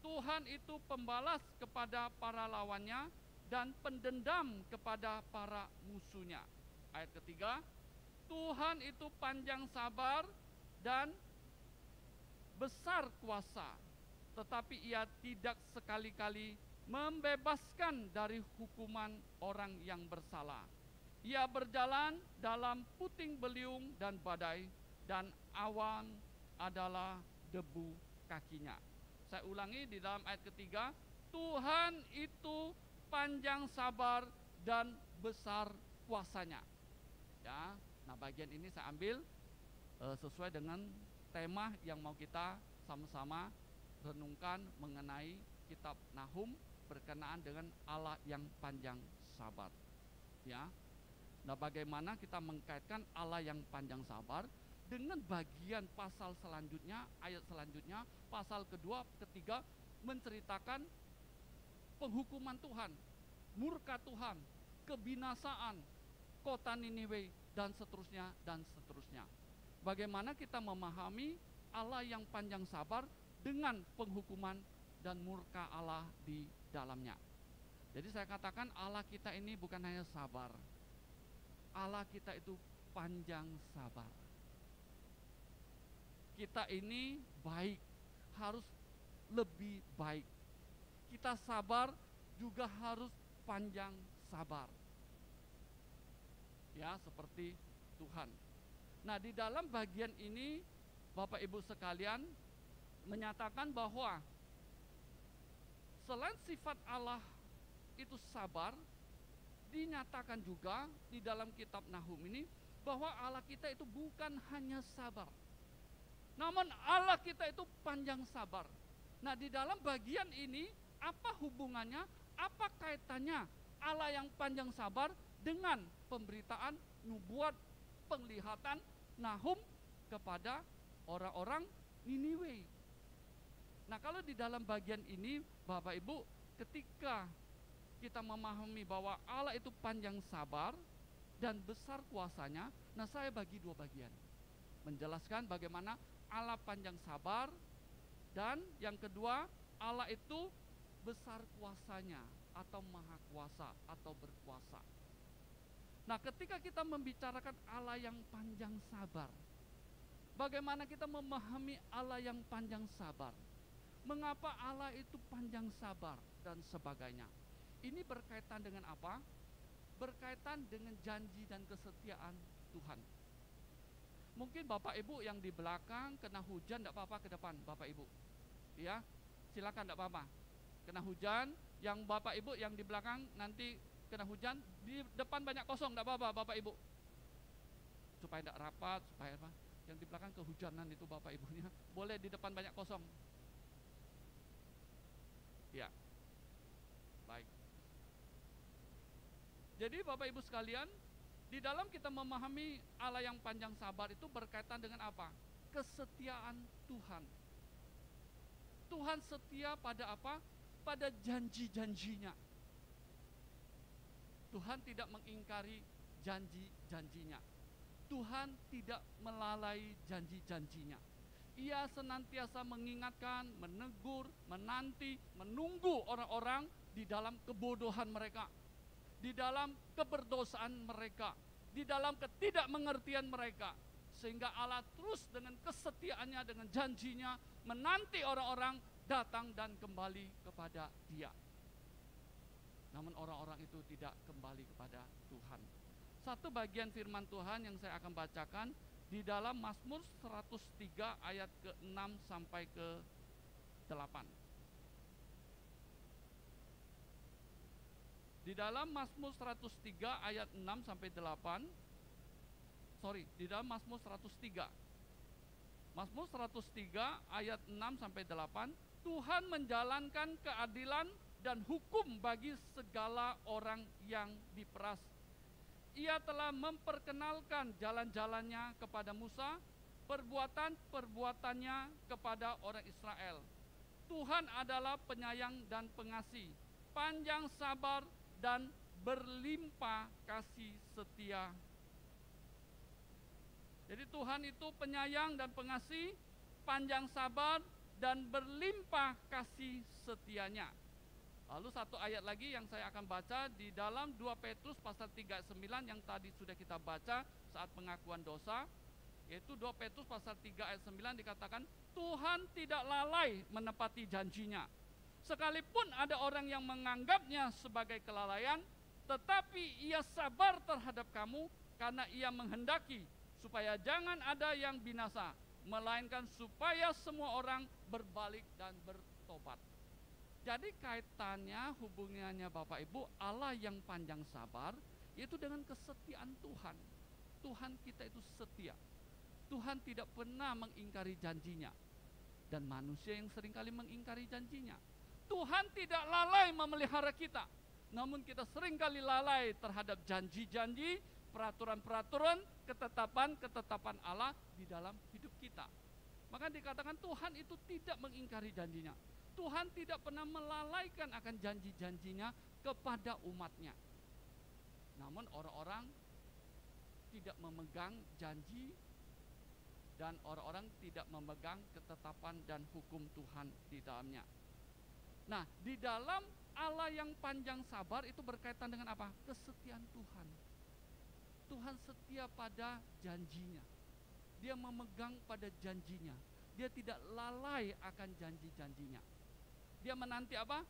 D: Tuhan itu pembalas kepada para lawannya dan pendendam kepada para musuhnya. Ayat ketiga, Tuhan itu panjang sabar dan besar kuasa, tetapi ia tidak sekali-kali membebaskan dari hukuman orang yang bersalah. Ia berjalan dalam puting beliung dan badai, dan awan adalah debu kakinya. Saya ulangi di dalam ayat ketiga, Tuhan itu panjang sabar dan besar kuasanya. Ya, nah bagian ini saya ambil sesuai dengan tema yang mau kita sama-sama renungkan mengenai kitab Nahum berkenaan dengan Allah yang panjang sabar. Ya. Nah, bagaimana kita mengkaitkan Allah yang panjang sabar dengan bagian pasal selanjutnya, ayat selanjutnya, pasal kedua, ketiga, menceritakan penghukuman Tuhan, murka Tuhan, kebinasaan kota Niniwe, dan seterusnya, dan seterusnya. Bagaimana kita memahami Allah yang panjang sabar dengan penghukuman dan murka Allah di dalamnya. Jadi saya katakan Allah kita ini bukan hanya sabar, Allah kita itu panjang sabar. Kita ini baik, harus lebih baik. Kita sabar juga harus panjang sabar. Ya, seperti Tuhan. Nah, di dalam bagian ini Bapak Ibu sekalian menyatakan bahwa selain sifat Allah itu sabar, dinyatakan juga di dalam kitab Nahum ini bahwa Allah kita itu bukan hanya sabar, namun Allah kita itu panjang sabar. Nah, di dalam bagian ini apa hubungannya, apa kaitannya Allah yang panjang sabar dengan pemberitaan nubuat penglihatan Nahum kepada orang-orang Niniwe? Nah, kalau di dalam bagian ini Bapak Ibu, ketika kita memahami bahwa Allah itu panjang sabar dan besar kuasanya, nah saya bagi dua bagian. Menjelaskan bagaimana Allah panjang sabar, dan yang kedua Allah itu besar kuasanya atau maha kuasa atau berkuasa. Nah, ketika kita membicarakan Allah yang panjang sabar, bagaimana kita memahami Allah yang panjang sabar? Mengapa Allah itu panjang sabar dan sebagainya? Ini berkaitan dengan apa? Berkaitan dengan janji dan kesetiaan Tuhan. Mungkin Bapak Ibu yang di belakang kena hujan, tidak apa-apa ke depan Bapak Ibu. Ya, silakan, tidak apa-apa. Kena hujan, yang Bapak Ibu yang di belakang nanti kena hujan, di depan banyak kosong, tidak apa-apa Bapak Ibu. Supaya tidak rapat, supaya apa? Yang di belakang kehujanan itu Bapak Ibunya, boleh di depan banyak kosong. Ya, baik. Jadi Bapak Ibu sekalian, di dalam kita memahami Allah yang panjang sabar itu berkaitan dengan apa? Kesetiaan Tuhan. Tuhan setia pada apa? Pada janji-janjinya. Tuhan tidak mengingkari janji-janjinya. Tuhan tidak melalai janji-janjinya. Ia senantiasa mengingatkan, menegur, menanti, menunggu orang-orang di dalam kebodohan mereka, di dalam keberdosaan mereka, di dalam ketidakmengertian mereka. Sehingga Allah terus dengan kesetiaannya, dengan janjinya, menanti orang-orang datang dan kembali kepada Dia. Namun orang-orang itu tidak kembali kepada Tuhan. Satu bagian firman Tuhan yang saya akan bacakan di dalam Mazmur 103 ayat ke-6 sampai ke-8. Di dalam Mazmur 103 ayat 6 sampai 8. Di dalam Mazmur 103. Mazmur 103 ayat 6 sampai 8, Tuhan menjalankan keadilan dan hukum bagi segala orang yang diperas. Ia telah memperkenalkan jalan-jalannya kepada Musa, perbuatan-perbuatannya kepada orang Israel. Tuhan adalah penyayang dan pengasih, panjang sabar dan berlimpah kasih setia. Jadi Tuhan itu penyayang dan pengasih, panjang sabar dan berlimpah kasih setianya. Lalu satu ayat lagi yang saya akan baca di dalam 2 Petrus pasal 3 ayat 9 yang tadi sudah kita baca saat pengakuan dosa, yaitu 2 Petrus pasal 3 ayat 9 dikatakan, Tuhan tidak lalai menepati janjinya. Sekalipun ada orang yang menganggapnya sebagai kelalaian, tetapi ia sabar terhadap kamu karena ia menghendaki supaya jangan ada yang binasa, melainkan supaya semua orang berbalik dan bertobat. Jadi kaitannya, hubungannya Bapak Ibu, Allah yang panjang sabar yaitu dengan kesetiaan Tuhan. Tuhan kita itu setia. Tuhan tidak pernah mengingkari janjinya, dan manusia yang seringkali mengingkari janjinya. Tuhan tidak lalai memelihara kita, namun kita seringkali lalai terhadap janji-janji, peraturan-peraturan, ketetapan-ketetapan Allah di dalam hidup kita. Maka dikatakan Tuhan itu tidak mengingkari janjinya. Tuhan tidak pernah melalaikan akan janji-janjinya kepada umatnya. Namun orang-orang tidak memegang janji, dan orang-orang tidak memegang ketetapan dan hukum Tuhan di dalamnya. Nah, di dalam Allah yang panjang sabar itu berkaitan dengan apa? Kesetiaan Tuhan. Tuhan setia pada janjinya. Dia memegang pada janjinya. Dia tidak lalai akan janji-janjinya. Dia menanti apa?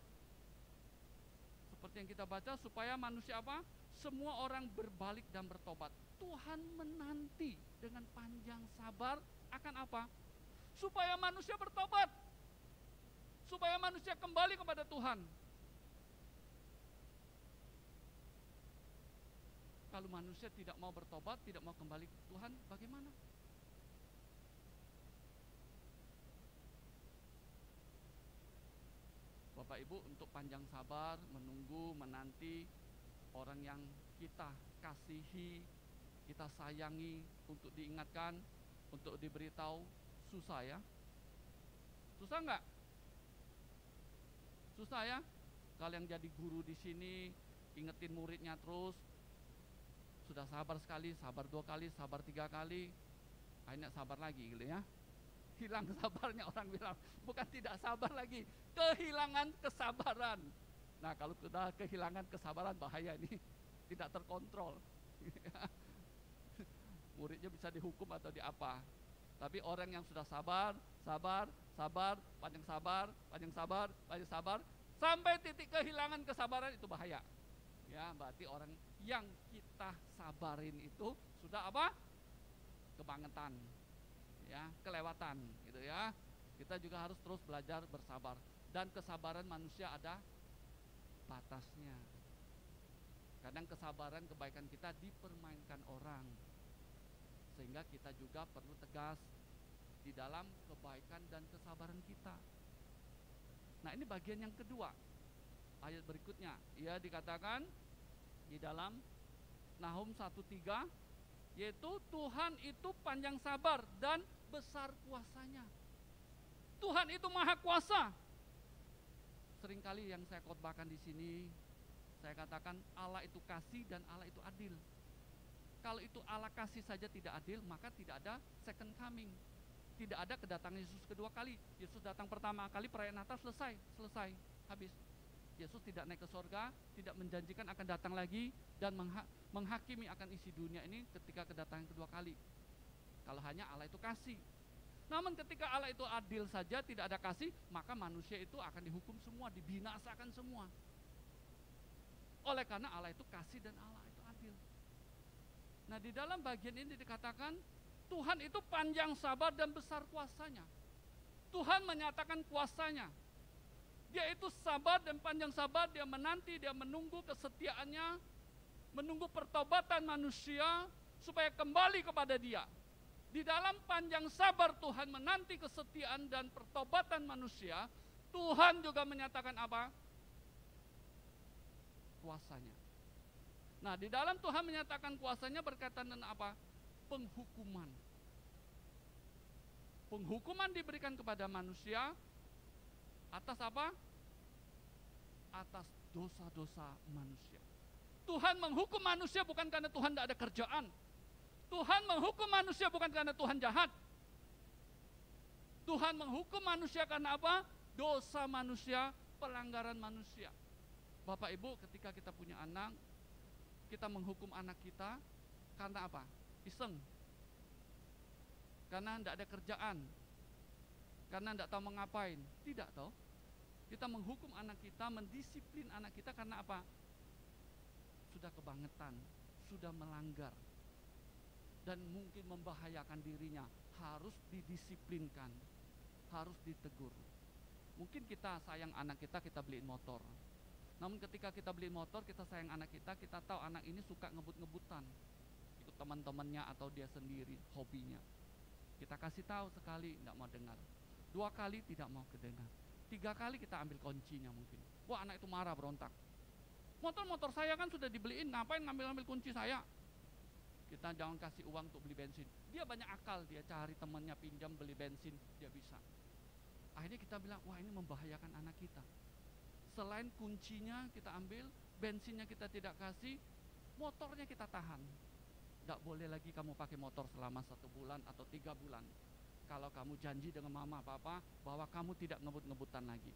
D: Seperti yang kita baca, supaya manusia apa? Semua orang berbalik dan bertobat. Tuhan menanti dengan panjang sabar akan apa? Supaya manusia bertobat. Supaya manusia kembali kepada Tuhan. Kalau manusia tidak mau bertobat, tidak mau kembali ke Tuhan, bagaimana? Bapak Ibu, untuk panjang sabar, menunggu, menanti orang yang kita kasihi, kita sayangi, untuk diingatkan, untuk diberitahu, susah ya? Susah nggak? Susah ya? Kalau yang jadi guru di sini, ingetin muridnya terus, sudah sabar sekali, sabar 2 kali, sabar 3 kali, akhirnya sabar lagi gitu ya. Hilang sabarnya, orang bilang, bukan tidak sabar lagi, kehilangan kesabaran. Nah, kalau sudah kehilangan kesabaran, bahaya ini, tidak terkontrol. Muridnya bisa dihukum atau diapa. Tapi orang yang sudah sabar, panjang sabar, sampai titik kehilangan kesabaran, itu bahaya. Ya, berarti orang yang kita sabarin itu sudah apa? Kebangetan. Ya, kelewatan gitu ya. Kita juga harus terus belajar bersabar, dan kesabaran manusia ada batasnya. Kadang kesabaran kebaikan kita dipermainkan orang, sehingga kita juga perlu tegas di dalam kebaikan dan kesabaran kita. Nah, ini bagian yang kedua. Ayat berikutnya, ia dikatakan di dalam Nahum 1:3, yaitu Tuhan itu panjang sabar dan besar kuasanya. Tuhan itu maha kuasa. Seringkali yang saya khotbahkan di sini, saya katakan Allah itu kasih dan Allah itu adil. Kalau itu Allah kasih saja tidak adil, maka tidak ada second coming. Tidak ada kedatangan Yesus kedua kali. Yesus datang pertama kali, perayaan Natal selesai, habis. Yesus tidak naik ke sorga, tidak menjanjikan akan datang lagi dan menghakimi akan isi dunia ini ketika kedatangan kedua kali. Kalau hanya Allah itu kasih. Namun ketika Allah itu adil saja, tidak ada kasih, maka manusia itu akan dihukum semua, dibinasakan semua. Oleh karena Allah itu kasih dan Allah itu adil. Nah, di dalam bagian ini dikatakan Tuhan itu panjang sabar dan besar kuasanya. Tuhan menyatakan kuasanya. Dia itu sabar dan panjang sabar, dia menanti, dia menunggu kesetiaannya, menunggu pertobatan manusia supaya kembali kepada dia. Di dalam panjang sabar Tuhan menanti kesetiaan dan pertobatan manusia, Tuhan juga menyatakan apa? Kuasanya. Nah, di dalam Tuhan menyatakan kuasanya berkaitan dengan apa? Penghukuman. Penghukuman diberikan kepada manusia atas apa? Atas dosa-dosa manusia. Tuhan menghukum manusia bukan karena Tuhan tidak ada kerjaan. Tuhan menghukum manusia bukan karena Tuhan jahat. Tuhan menghukum manusia karena apa? Dosa manusia, pelanggaran manusia. Bapak Ibu, ketika kita punya anak, kita menghukum anak kita karena apa? Iseng. Karena tidak ada kerjaan. Karena tidak tahu mengapain. Tidak tahu. Kita menghukum anak kita, mendisiplin anak kita karena apa? sudah kebangetan, sudah melanggar, dan mungkin membahayakan dirinya, harus didisiplinkan, harus ditegur. Mungkin kita sayang anak kita, kita beliin motor. Namun ketika kita beliin motor, kita sayang anak kita tahu anak ini suka ngebut-ngebutan, ikut teman-temannya atau dia sendiri, hobinya. Kita kasih tahu sekali, tidak mau dengar. 2 kali tidak mau kedengar. 3 kali kita ambil kuncinya mungkin. Wah, anak itu marah, berontak. Motor saya kan sudah dibeliin, ngapain ngambil kunci saya? Kita jangan kasih uang untuk beli bensin. Dia banyak akal, dia cari temannya pinjam beli bensin, dia bisa. Akhirnya kita bilang, wah ini membahayakan anak kita. Selain kuncinya kita ambil, bensinnya kita tidak kasih, motornya kita tahan. Tidak boleh lagi kamu pakai motor selama 1 bulan atau 3 bulan. Kalau kamu janji dengan mama papa bahwa kamu tidak ngebut-ngebutan lagi.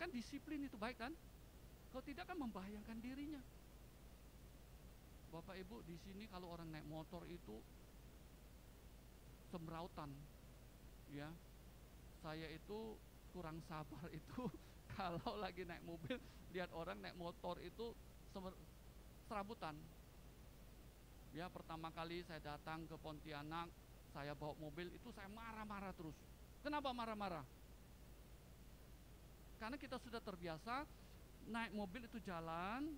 D: Kan disiplin itu baik kan? Kalau tidak kan membahayakan dirinya. Bapak Ibu, di sini kalau orang naik motor itu semrautan, ya. Saya itu kurang sabar itu kalau lagi naik mobil lihat orang naik motor itu serabutan. Ya, pertama kali saya datang ke Pontianak, saya bawa mobil itu saya marah-marah terus. Kenapa marah-marah? Karena kita sudah terbiasa naik mobil itu jalan,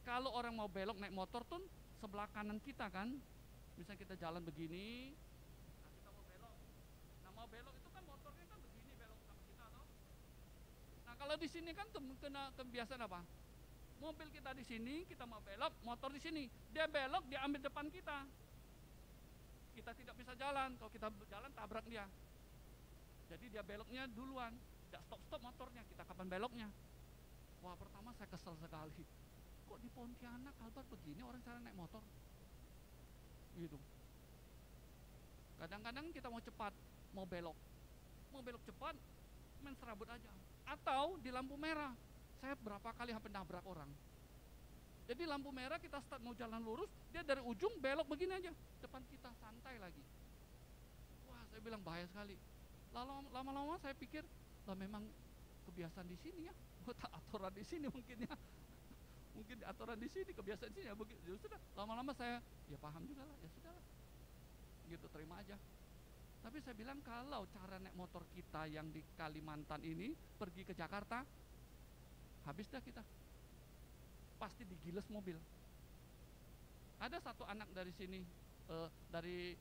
D: kalau orang mau belok naik motor tuh sebelah kanan kita kan. Misalnya kita jalan begini, nah kita mau belok. Nah mau belok itu kan motornya kan begini belok sama kita toh. Nah kalau di sini kan kena kebiasaan apa? Mobil kita di sini, kita mau belok, motor di sini. Dia belok, dia ambil depan kita. Kita tidak bisa jalan, kalau kita jalan tabrak dia. Jadi dia beloknya duluan, tidak stop motornya, kita kapan beloknya? Wah, pertama saya kesel sekali. Kok di Pontianak Kalbar begini orang cara naik motor? Gitu. Kadang-kadang kita mau cepat, mau belok cepat, main serabut aja. Atau di lampu merah, saya berapa kali hampir nabrak orang. Jadi lampu merah kita start mau jalan lurus, dia dari ujung belok begini aja, depan kita santai lagi. Wah, saya bilang bahaya sekali. Lalu lama-lama saya pikir, lah memang kebiasaan di sini ya, aturan di sini mungkin ya. Mungkin aturan di sini, kebiasaan di sini ya begitu. Ya sudah, lama-lama saya ya paham juga lah, ya sudahlah. Gitu, terima aja. Tapi saya bilang kalau cara naik motor kita yang di Kalimantan ini pergi ke Jakarta, habis dah kita. Pasti digiles mobil. Ada satu anak dari sini, dari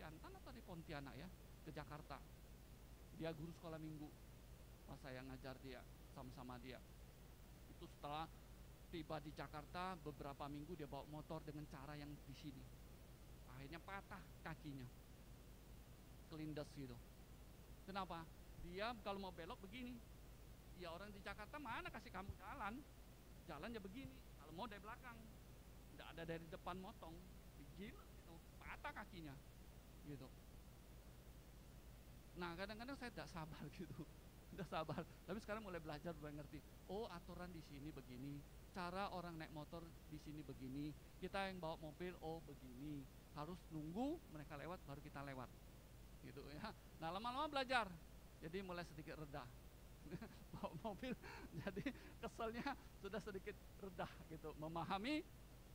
D: Siantan atau di Pontianak ya, ke Jakarta. Dia guru sekolah minggu. Pas saya ngajar dia, sama-sama dia. Itu setelah tiba di Jakarta beberapa minggu dia bawa motor dengan cara yang di sini. Akhirnya patah kakinya, kelindes gitu. Kenapa? Dia kalau mau belok begini. Ya orang di Jakarta mana kasih kamu jalan ya begini. Kalau mau dari belakang, tidak ada dari depan motong, digil gitu, patah kakinya, gitu. Nah kadang-kadang saya tidak sabar gitu, tidak sabar. Tapi sekarang mulai belajar, mulai ngerti. Oh aturan di sini begini, cara orang naik motor di sini begini, kita yang bawa mobil oh begini, harus nunggu mereka lewat baru kita lewat, gitu ya. Nah lama-lama belajar, jadi mulai sedikit reda. Bawa mobil jadi keselnya sudah sedikit reda gitu, memahami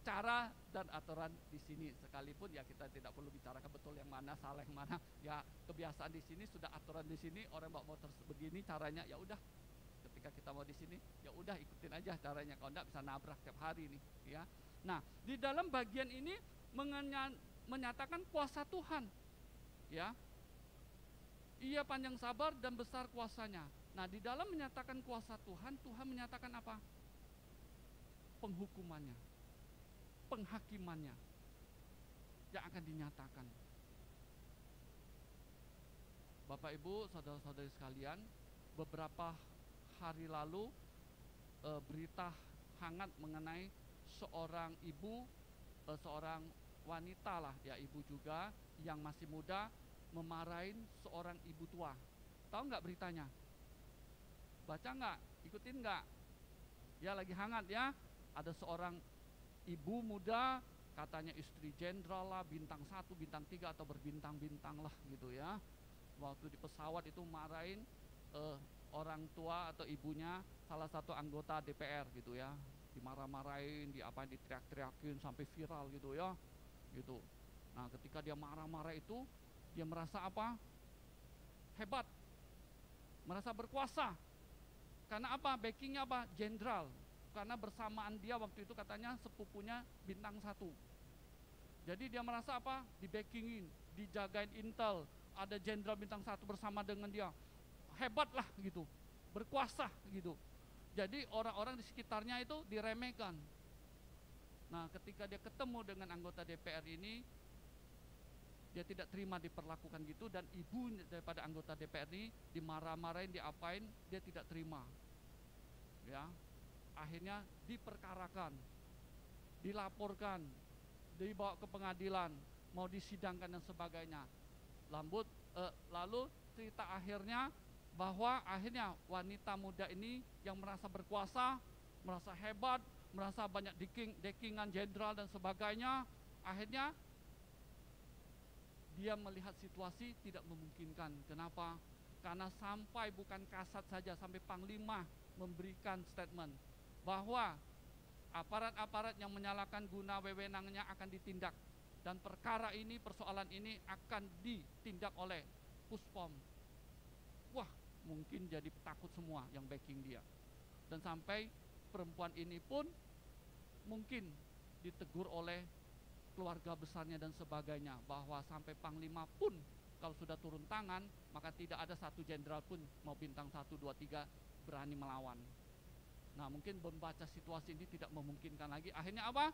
D: cara dan aturan di sini. Sekalipun ya kita tidak perlu bicarakan betul yang mana salah yang mana, ya kebiasaan di sini sudah aturan di sini, orang bawa motor begini caranya, ya udah ketika kita mau di sini ya udah ikutin aja caranya, kalau enggak bisa nabrak tiap hari nih ya. Nah di dalam bagian ini menyatakan kuasa Tuhan ya, Ia panjang sabar dan besar kuasanya. Nah di dalam menyatakan kuasa Tuhan, Tuhan menyatakan apa? Penghukumannya, penghakimannya yang akan dinyatakan. Bapak Ibu, saudara-saudari sekalian, beberapa hari lalu berita hangat mengenai seorang ibu, seorang wanita lah ya, ibu juga yang masih muda memarahin seorang ibu tua. Tahu nggak beritanya? Baca nggak? Ikutin nggak? Ya lagi hangat ya. Ada seorang ibu muda, katanya istri jenderal lah, bintang 1, bintang 3 atau berbintang-bintang lah gitu ya. Waktu di pesawat itu marahin orang tua atau ibunya salah satu anggota DPR gitu ya, dimarah-marahin, diapain, diteriak-teriakin sampai viral gitu ya, gitu. Nah, ketika dia marah-marah itu, dia merasa apa? Hebat, merasa berkuasa. Karena apa? Backingnya apa? Jenderal. Karena bersamaan dia waktu itu katanya sepupunya bintang 1. Jadi dia merasa apa? Di backingin, dijagain intel, ada jenderal bintang 1 bersama dengan dia. Hebat lah gitu, berkuasa gitu. Jadi orang-orang di sekitarnya itu diremehkan. Nah, ketika dia ketemu dengan anggota DPR ini, dia tidak terima diperlakukan gitu, dan ibu daripada anggota DPR ini dimarah-marahin, diapain, dia tidak terima. Ya, akhirnya diperkarakan, dilaporkan, dibawa ke pengadilan, mau disidangkan dan sebagainya. Lalu cerita akhirnya bahwa akhirnya wanita muda ini yang merasa berkuasa, merasa hebat, merasa banyak dekingan jenderal dan sebagainya, akhirnya dia melihat situasi tidak memungkinkan. Kenapa? Karena sampai bukan Kasat saja, sampai Panglima memberikan statement bahwa aparat-aparat yang menyalahkan guna wewenangnya akan ditindak, dan perkara ini, persoalan ini akan ditindak oleh Puspom. Wah, mungkin jadi takut semua yang backing dia. Dan sampai perempuan ini pun mungkin ditegur oleh keluarga besarnya dan sebagainya, bahwa sampai Panglima pun kalau sudah turun tangan, maka tidak ada satu jenderal pun mau bintang 1, 2, 3 berani melawan. Nah, mungkin membaca situasi ini tidak memungkinkan lagi. Akhirnya apa?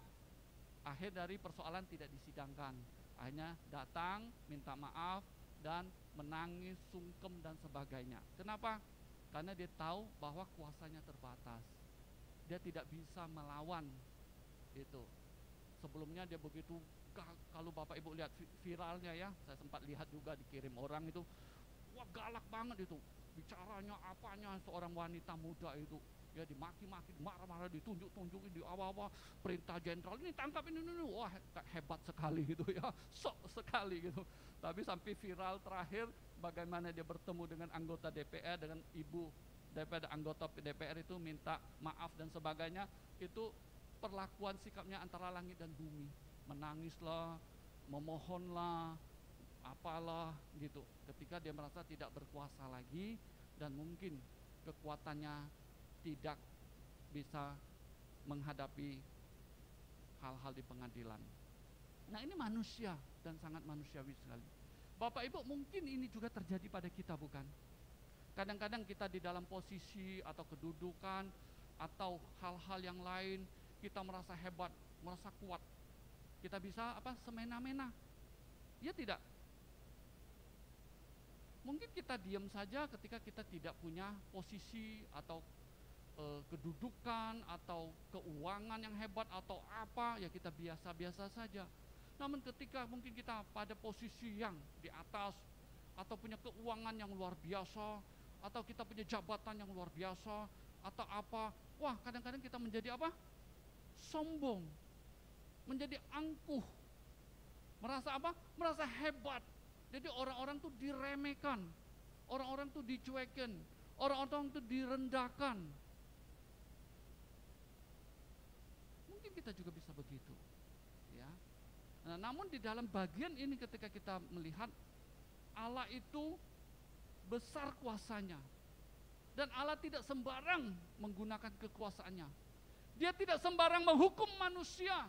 D: Akhir dari persoalan tidak disidangkan. Akhirnya datang, minta maaf, dan menangis, sungkem dan sebagainya. Kenapa? Karena dia tahu bahwa kuasanya terbatas. Dia tidak bisa melawan itu. Sebelumnya dia begitu, kalau Bapak Ibu lihat viralnya ya, saya sempat lihat juga dikirim orang itu, wah galak banget itu. Bicaranya apanya seorang wanita muda itu, ya dimaki-maki, marah-marah, ditunjuk-tunjukin, di apa-apa, perintah jenderal, ini tangkap ini, wah hebat sekali gitu ya, sok sekali gitu. Tapi sampai viral terakhir bagaimana dia bertemu dengan anggota DPR, dengan ibu daripada anggota DPR itu minta maaf dan sebagainya. Itu perlakuan sikapnya antara langit dan bumi, menangislah, memohonlah, apalah gitu, ketika dia merasa tidak berkuasa lagi dan mungkin kekuatannya tidak bisa menghadapi hal-hal di pengadilan. Nah, ini manusia dan sangat manusiawi sekali. Bapak Ibu, mungkin ini juga terjadi pada kita, bukan? Kadang-kadang kita di dalam posisi atau kedudukan atau hal-hal yang lain, kita merasa hebat, merasa kuat. Kita bisa apa? Semena-mena. Ya tidak? Mungkin kita diam saja ketika kita tidak punya posisi atau kedudukan atau keuangan yang hebat atau apa, ya kita biasa-biasa saja. Namun ketika mungkin kita pada posisi yang di atas atau punya keuangan yang luar biasa atau kita punya jabatan yang luar biasa atau apa, wah kadang-kadang kita menjadi apa? Sombong, menjadi angkuh, merasa apa? Merasa hebat. Jadi orang-orang tuh diremehkan, orang-orang tuh dicuekin, orang-orang tuh direndahkan. Mungkin kita juga bisa begitu, ya. Nah, namun di dalam bagian ini ketika kita melihat Allah itu besar kuasanya, dan Allah tidak sembarang menggunakan kekuasaannya. Dia tidak sembarang menghukum manusia,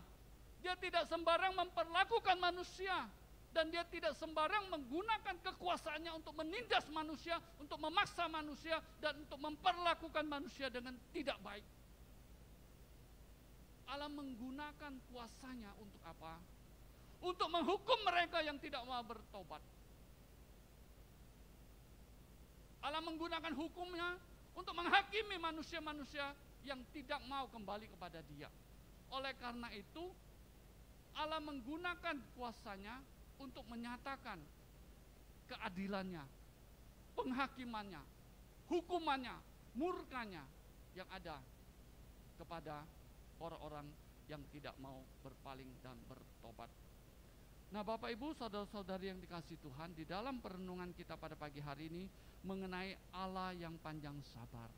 D: dia tidak sembarang memperlakukan manusia, dan dia tidak sembarang menggunakan kekuasaannya untuk menindas manusia, untuk memaksa manusia, dan untuk memperlakukan manusia dengan tidak baik. Allah menggunakan kuasanya untuk apa? Untuk menghukum mereka yang tidak mau bertobat. Allah menggunakan hukumnya untuk menghakimi manusia-manusia yang tidak mau kembali kepada Dia. Oleh karena itu, Allah menggunakan kuasanya untuk menyatakan keadilannya, penghakimannya, hukumannya, murkanya yang ada kepada orang-orang yang tidak mau berpaling dan bertobat. Nah, Bapak Ibu, saudara-saudari yang dikasihi Tuhan, di dalam perenungan kita pada pagi hari ini mengenai Allah yang panjang sabar.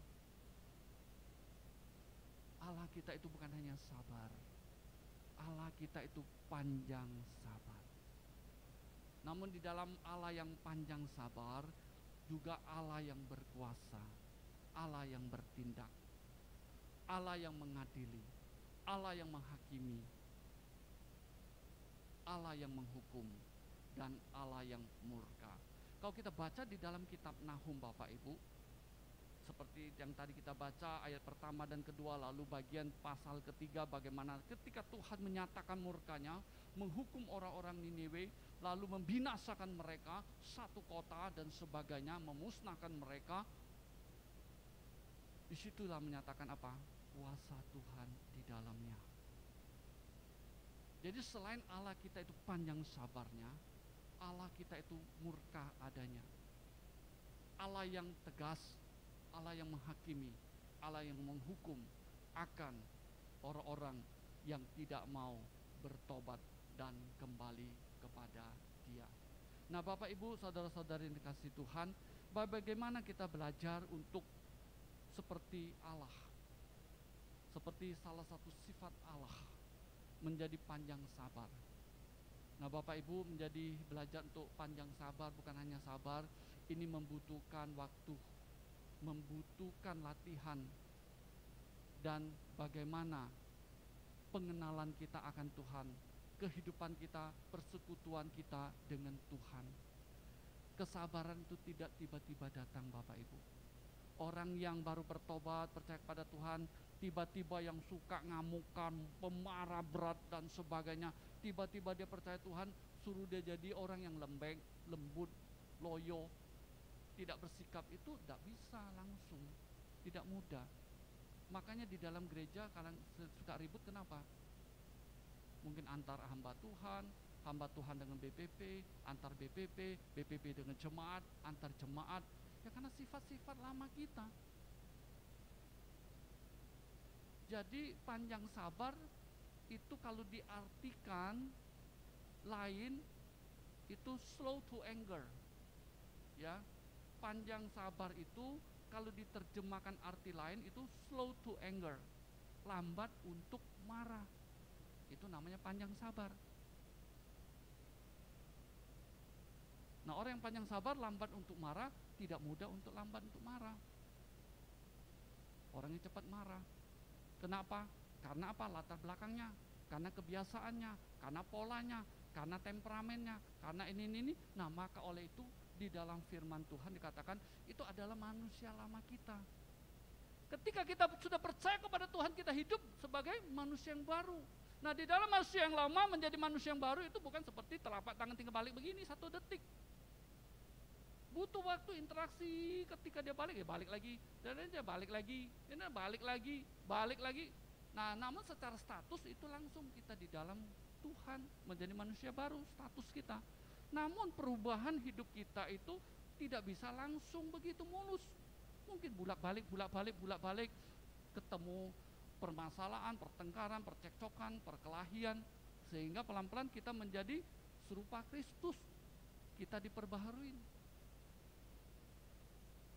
D: Allah kita itu bukan hanya sabar, Allah kita itu panjang sabar. Namun di dalam Allah yang panjang sabar juga Allah yang berkuasa, Allah yang bertindak, Allah yang mengadili, Allah yang menghakimi, Allah yang menghukum, dan Allah yang murka. Kalau kita baca di dalam kitab Nahum, Bapak Ibu, seperti yang tadi kita baca ayat pertama dan kedua, lalu bagian pasal ketiga bagaimana ketika Tuhan menyatakan murkanya, menghukum orang-orang Niniwe, lalu membinasakan mereka, satu kota dan sebagainya, memusnahkan mereka. Disitulah menyatakan apa? Kuasa Tuhan di dalamnya. Jadi selain Allah kita itu panjang sabarnya, Allah kita itu murka adanya. Allah yang tegas, Allah yang menghakimi, Allah yang menghukum akan orang-orang yang tidak mau bertobat dan kembali kepada Dia. Nah, Bapak Ibu, saudara-saudari yang dikasihi Tuhan, bagaimana kita belajar untuk seperti Allah, seperti salah satu sifat Allah, menjadi panjang sabar. Nah, Bapak Ibu, menjadi belajar untuk panjang sabar bukan hanya sabar, ini membutuhkan waktu, membutuhkan latihan, dan bagaimana pengenalan kita akan Tuhan, kehidupan kita, persekutuan kita dengan Tuhan. Kesabaran itu tidak tiba-tiba datang, Bapak Ibu. Orang yang baru bertobat, percaya kepada Tuhan, tiba-tiba yang suka ngamukan, pemarah berat dan sebagainya, tiba-tiba dia percaya Tuhan, suruh dia jadi orang yang lembek, lembut, loyo, tidak bersikap, itu tidak bisa langsung, tidak mudah. Makanya di dalam gereja kalian suka ribut, kenapa? Mungkin antar hamba Tuhan dengan BPP, antar BPP dengan jemaat, antar jemaat, ya karena sifat-sifat lama kita. Jadi panjang sabar itu kalau diartikan lain itu slow to anger. Ya, panjang sabar itu kalau diterjemahkan arti lain itu slow to anger, lambat untuk marah. Itu namanya panjang sabar. Nah, orang yang panjang sabar lambat untuk marah, tidak mudah untuk lambat untuk marah. Orang yang cepat marah. Kenapa? Karena apa? Latar belakangnya, karena kebiasaannya, karena polanya, karena temperamennya, karena ini. Nah, maka oleh itu di dalam firman Tuhan dikatakan itu adalah manusia lama kita. Ketika kita sudah percaya kepada Tuhan, kita hidup sebagai manusia yang baru. Nah, di dalam manusia yang lama menjadi manusia yang baru itu bukan seperti telapak tangan tinggal balik begini 1 detik. Butuh waktu interaksi, ketika dia balik, ya balik lagi, dan dia balik lagi, balik lagi. Nah, namun secara status itu langsung kita di dalam Tuhan menjadi manusia baru, status kita. Namun perubahan hidup kita itu tidak bisa langsung begitu mulus. Mungkin bolak-balik, ketemu permasalahan, pertengkaran, percekcokan, perkelahian, sehingga pelan-pelan kita menjadi serupa Kristus, kita diperbaharui.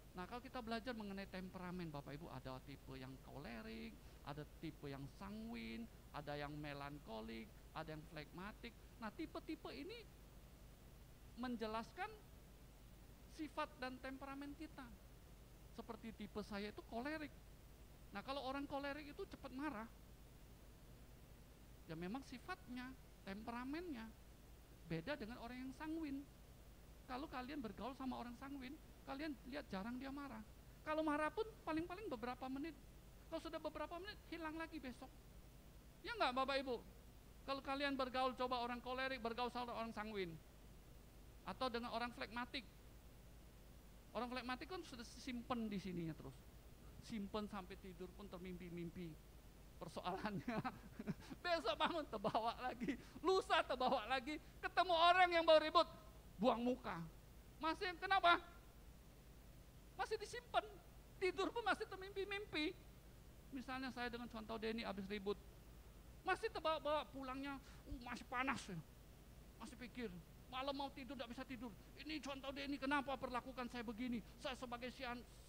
D: Nah, kalau kita belajar mengenai temperamen, Bapak Ibu, ada tipe yang kolerik, ada tipe yang sanguin, ada yang melankolik, ada yang flegmatik. Nah, tipe-tipe ini menjelaskan sifat dan temperamen kita. Seperti tipe saya itu kolerik. Nah, kalau orang kolerik itu cepat marah, ya memang sifatnya, temperamennya beda dengan orang yang sanguin. Kalau kalian bergaul sama orang sanguin, kalian lihat jarang dia marah. Kalau marah pun paling-paling beberapa menit. Kalau sudah beberapa menit, hilang lagi besok. Ya enggak, Bapak Ibu? Kalau kalian bergaul, coba orang kolerik bergaul sama orang sanguin, atau dengan orang flegmatik. Orang flegmatik kan sudah simpen di sininya terus. Simpen sampai tidur pun termimpi-mimpi persoalannya. Besok bangun terbawa lagi, lusa terbawa lagi, ketemu orang yang baru ribut, buang muka. Masih kenapa? Masih disimpan, tidur pun masih termimpi-mimpi. Misalnya saya dengan contoh Denny habis ribut, masih terbawa-bawa pulangnya, masih panas. masih pikir, malam mau tidur tidak bisa tidur. Ini contoh dia ini kenapa perlakukan saya begini? Saya sebagai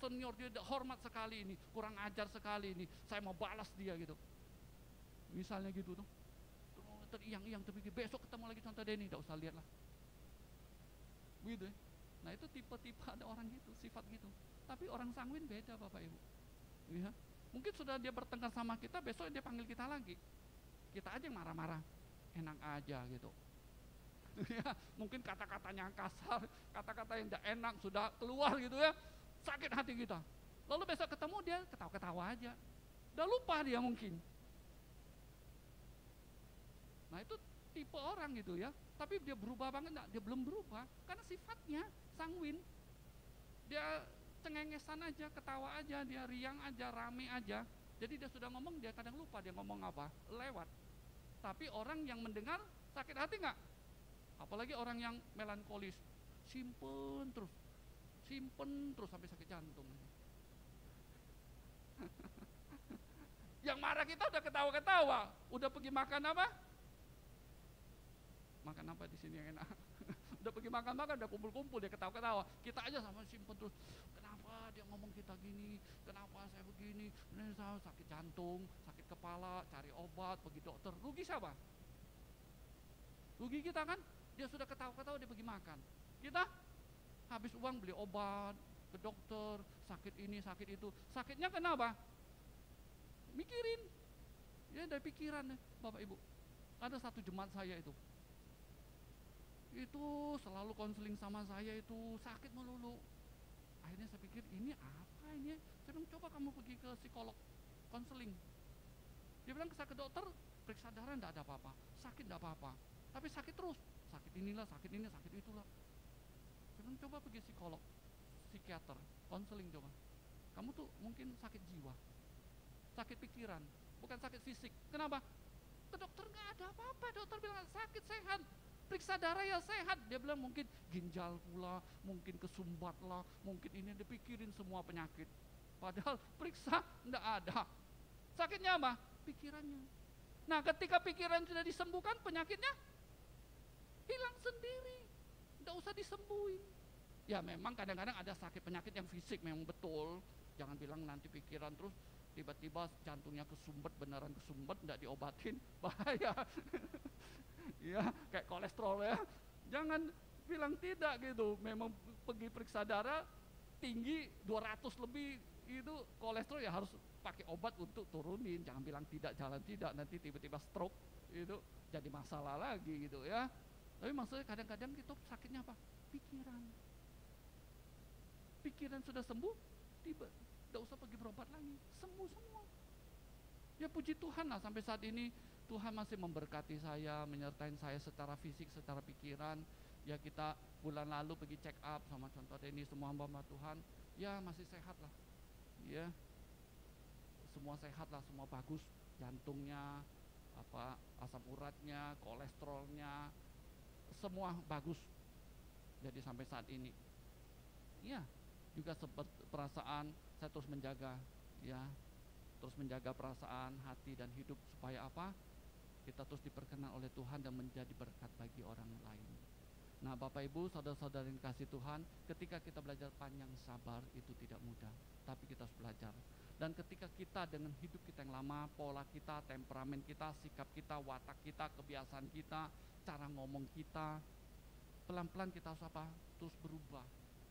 D: senior dia hormat sekali ini, kurang ajar sekali ini. Saya mau balas dia gitu. Misalnya gitu tuh. Teriang-iang terpikir besok ketemu lagi contoh dia ini, tidak usah lihat lah. Gitu ya. Nah itu tipe-tipe ada orang gitu, sifat gitu. Tapi orang sanguin beda Bapak Ibu. Ya. Mungkin sudah dia bertengkar sama kita, besok dia panggil kita lagi. Kita aja yang marah-marah, enak aja gitu. Ya, mungkin kata-katanya kasar, kata-kata yang tidak enak sudah keluar gitu ya, sakit hati kita. Lalu besok ketemu dia ketawa-ketawa aja, udah lupa dia mungkin. Nah itu tipe orang gitu ya, tapi dia berubah banget enggak? Dia belum berubah, karena sifatnya sanguin. Dia cengengesan aja, ketawa aja, dia riang aja, rame aja. Jadi dia sudah ngomong, dia kadang lupa dia ngomong apa, lewat. Tapi orang yang mendengar sakit hati enggak? Apalagi orang yang melankolis, simpen terus sampai sakit jantung. Yang marah kita udah ketawa-ketawa, udah pergi makan apa? Makan apa di sini yang enak? Udah pergi makan-makan, udah kumpul-kumpul, dia ketawa-ketawa. Kita aja sama simpen terus. Kenapa dia ngomong kita gini? Kenapa saya begini? Ini saya sakit jantung, sakit kepala, cari obat, pergi dokter. Rugi siapa? Rugi kita kan? Dia sudah ketawa-ketawa, dia pergi makan. Kita habis uang beli obat, ke dokter, sakit ini, sakit itu. Sakitnya kenapa? Mikirin. Ya dari pikiran ya, Bapak Ibu. Ada satu jemaat saya itu selalu konseling sama saya, itu sakit melulu. Akhirnya saya pikir ini apa ini? Saya bilang coba kamu pergi ke psikolog, konseling. Dia bilang saya ke dokter, periksa darah enggak ada apa-apa, sakit enggak apa-apa, tapi sakit terus, sakit inilah, sakit ini, sakit itulah. Saya bilang coba pergi psikolog, psikiater, konseling coba. Kamu tuh mungkin sakit jiwa, sakit pikiran, bukan sakit fisik. Kenapa? Ke dokter enggak ada apa-apa, dokter bilang sakit sehat. Periksa darah ya sehat, dia bilang mungkin ginjal pula, mungkin kesumbat lah, mungkin ini dipikirin semua penyakit. Padahal periksa enggak ada. Sakitnya apa? Pikirannya. Nah ketika pikiran sudah disembuhkan, penyakitnya hilang sendiri, enggak usah disembuhin. Ya memang kadang-kadang ada sakit penyakit yang fisik memang betul. Jangan bilang nanti pikiran terus tiba-tiba jantungnya kesumbat, beneran kesumbat, enggak diobatin, bahaya. Ya kayak kolesterol ya, jangan bilang tidak gitu. Memang pergi periksa darah tinggi 200 lebih, itu kolesterol ya harus pakai obat untuk turunin. Jangan bilang tidak, jalan tidak, nanti tiba-tiba stroke, itu jadi masalah lagi gitu ya. Tapi maksudnya kadang-kadang kita sakitnya apa? Pikiran sudah sembuh, tidak usah pergi berobat lagi, sembuh semua. Ya puji Tuhan lah, sampai saat ini Tuhan masih memberkati saya, menyertai saya secara fisik, secara pikiran. Ya kita bulan lalu pergi check up sama contoh Denny, semua hamba Tuhan, ya masih sehat lah. Ya, semua sehat lah, semua bagus, jantungnya, asam uratnya, kolesterolnya, semua bagus. Jadi sampai saat ini, ya juga seperti perasaan saya terus menjaga, ya terus menjaga perasaan, hati dan hidup supaya apa? Kita terus diperkenan oleh Tuhan dan menjadi berkat bagi orang lain. Nah Bapak Ibu, saudara-saudara yang kasih Tuhan, ketika kita belajar panjang sabar itu tidak mudah, tapi kita harus belajar. Dan ketika kita dengan hidup kita yang lama, pola kita, temperamen kita, sikap kita, watak kita, kebiasaan kita, cara ngomong kita, pelan-pelan kita harus apa? Terus berubah.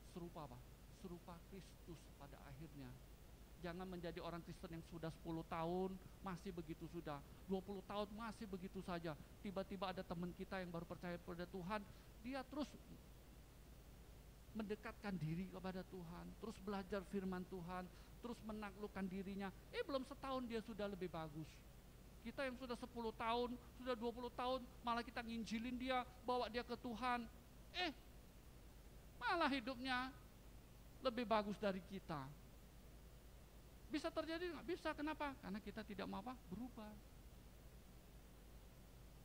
D: Serupa apa? Serupa Kristus pada akhirnya. Jangan menjadi orang Kristen yang sudah 10 tahun masih begitu sudah, 20 tahun masih begitu saja. Tiba-tiba ada teman kita yang baru percaya kepada Tuhan, dia terus mendekatkan diri kepada Tuhan, terus belajar firman Tuhan, terus menaklukkan dirinya. Belum setahun dia sudah lebih bagus. Kita yang sudah 10 tahun, sudah 20 tahun, malah kita nginjilin dia, bawa dia ke Tuhan. Malah hidupnya lebih bagus dari kita. Bisa terjadi nggak? Bisa. Kenapa? Karena kita tidak mau berubah.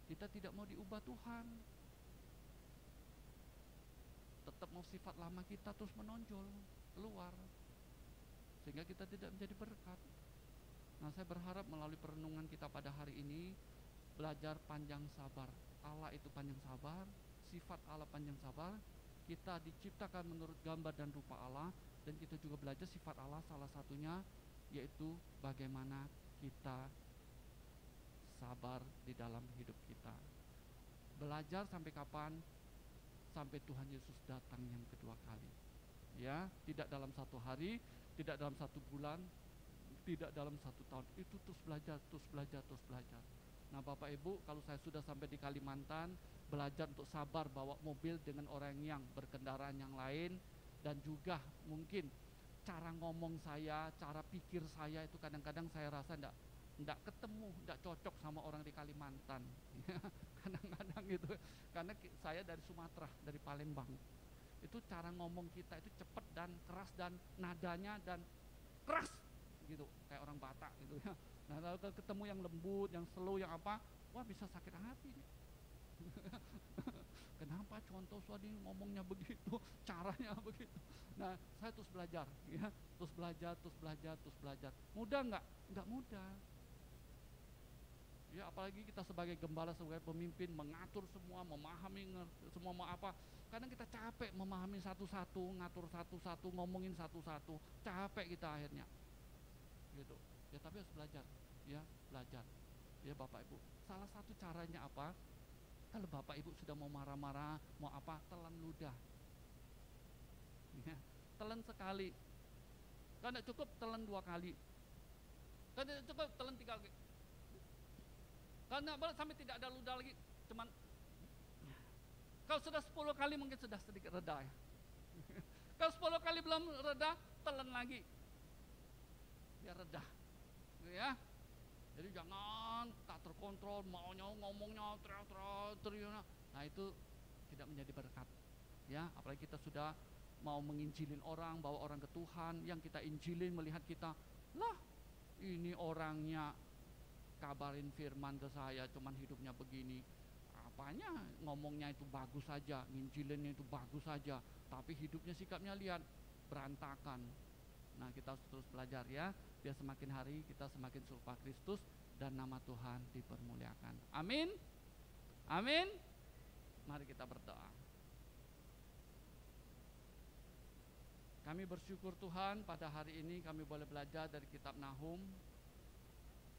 D: Kita tidak mau diubah Tuhan. Tetap mau sifat lama kita terus menonjol keluar, sehingga kita tidak menjadi berkat. Nah saya berharap melalui perenungan kita pada hari ini, belajar panjang sabar. Allah itu panjang sabar, sifat Allah panjang sabar. Kita diciptakan menurut gambar dan rupa Allah, dan kita juga belajar sifat Allah, salah satunya yaitu bagaimana kita sabar di dalam hidup kita. Belajar sampai kapan? Sampai Tuhan Yesus datang yang kedua kali. Ya, tidak dalam satu hari, tidak dalam satu bulan, tidak dalam satu tahun. Itu terus belajar, terus belajar, terus belajar. Nah, Bapak Ibu, kalau saya sudah sampai di Kalimantan, belajar untuk sabar bawa mobil dengan orang yang berkendaraan yang lain, dan juga mungkin cara ngomong saya, cara pikir saya itu kadang-kadang saya rasa enggak ketemu, enggak cocok sama orang di Kalimantan. Kadang-kadang gitu. Karena saya dari Sumatera, dari Palembang. Itu cara ngomong kita itu cepat dan keras, dan nadanya dan keras gitu, kayak orang Batak gitu ya. Nah, kalau ketemu yang lembut, yang slow, yang apa, wah bisa sakit hati nih. Kenapa contoh suami ngomongnya begitu, caranya begitu. Nah, saya terus belajar ya, terus belajar. Mudah nggak? Nggak mudah. Ya, apalagi kita sebagai gembala, sebagai pemimpin, mengatur semua, memahami semua mau apa. Kadang kita capek memahami satu-satu, ngatur satu-satu, ngomongin satu-satu, capek kita akhirnya. Gitu. Ya, tapi harus belajar, ya, belajar. Ya, Bapak Ibu. Salah satu caranya apa? Kalau Bapak Ibu sudah mau marah-marah, mau apa, telan ludah. Ya, telan sekali. Kalau tidak cukup, telan 2 kali. Kalau tidak cukup, telan 3 kali. Kalau tidak boleh sampai tidak ada ludah lagi, cuman kalau sudah 10 kali mungkin sudah sedikit reda ya. Kalau 10 kali belum reda, telan lagi. Biar reda. Ya. Jadi jangan tak terkontrol, maunya ngomongnya teriak-teriak. Nah, itu tidak menjadi berkat. Ya, apalagi kita sudah mau menginjilin orang, bawa orang ke Tuhan, yang kita injilin melihat kita, lah ini orangnya kabarin firman ke saya, cuman hidupnya begini. Apanya ngomongnya itu bagus saja, nginjilinnya itu bagus saja, tapi hidupnya, sikapnya lihat berantakan. Nah, kita harus terus belajar ya, biar semakin hari kita semakin serupa Kristus dan nama Tuhan dipermuliakan. Amin. Amin. Mari kita berdoa. Kami bersyukur Tuhan, pada hari ini kami boleh belajar dari kitab Nahum,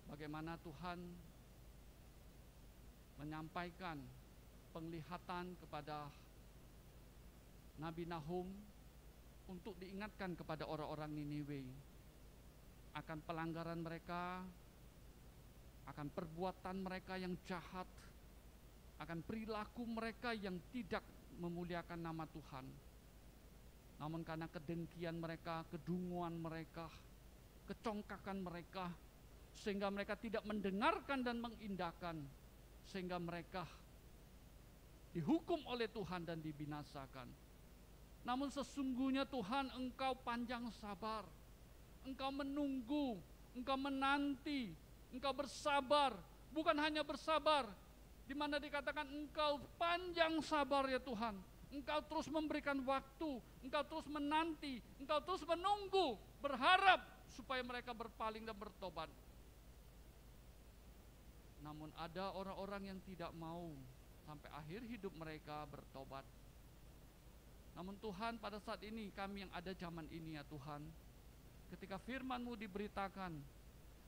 D: bagaimana Tuhan menyampaikan penglihatan kepada Nabi Nahum untuk diingatkan kepada orang-orang Niniwe akan pelanggaran mereka, akan perbuatan mereka yang jahat, akan perilaku mereka yang tidak memuliakan nama Tuhan. Namun karena kedengkian mereka, kedunguan mereka, kecongkakan mereka, sehingga mereka tidak mendengarkan dan mengindahkan, sehingga mereka dihukum oleh Tuhan dan dibinasakan. Namun sesungguhnya Tuhan, Engkau panjang sabar, Engkau menunggu, Engkau menanti, Engkau bersabar. Bukan hanya bersabar, di mana dikatakan Engkau panjang sabar ya Tuhan. Engkau terus memberikan waktu, Engkau terus menanti, Engkau terus menunggu, berharap supaya mereka berpaling dan bertobat. Namun ada orang-orang yang tidak mau sampai akhir hidup mereka bertobat. Namun Tuhan, pada saat ini kami yang ada zaman ini ya Tuhan, ketika firman-Mu diberitakan,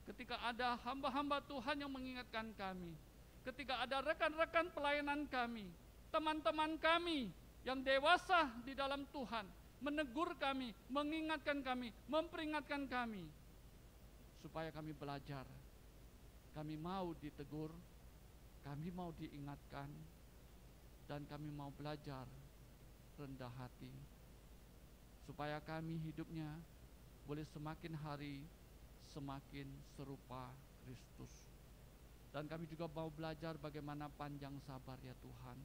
D: ketika ada hamba-hamba Tuhan yang mengingatkan kami, ketika ada rekan-rekan pelayanan kami, teman-teman kami yang dewasa di dalam Tuhan, menegur kami, mengingatkan kami, memperingatkan kami, supaya kami belajar. Kami mau ditegur, kami mau diingatkan, dan kami mau belajar rendah hati, supaya kami hidupnya boleh semakin hari semakin serupa Kristus. Dan kami juga mau belajar bagaimana panjang sabar ya Tuhan.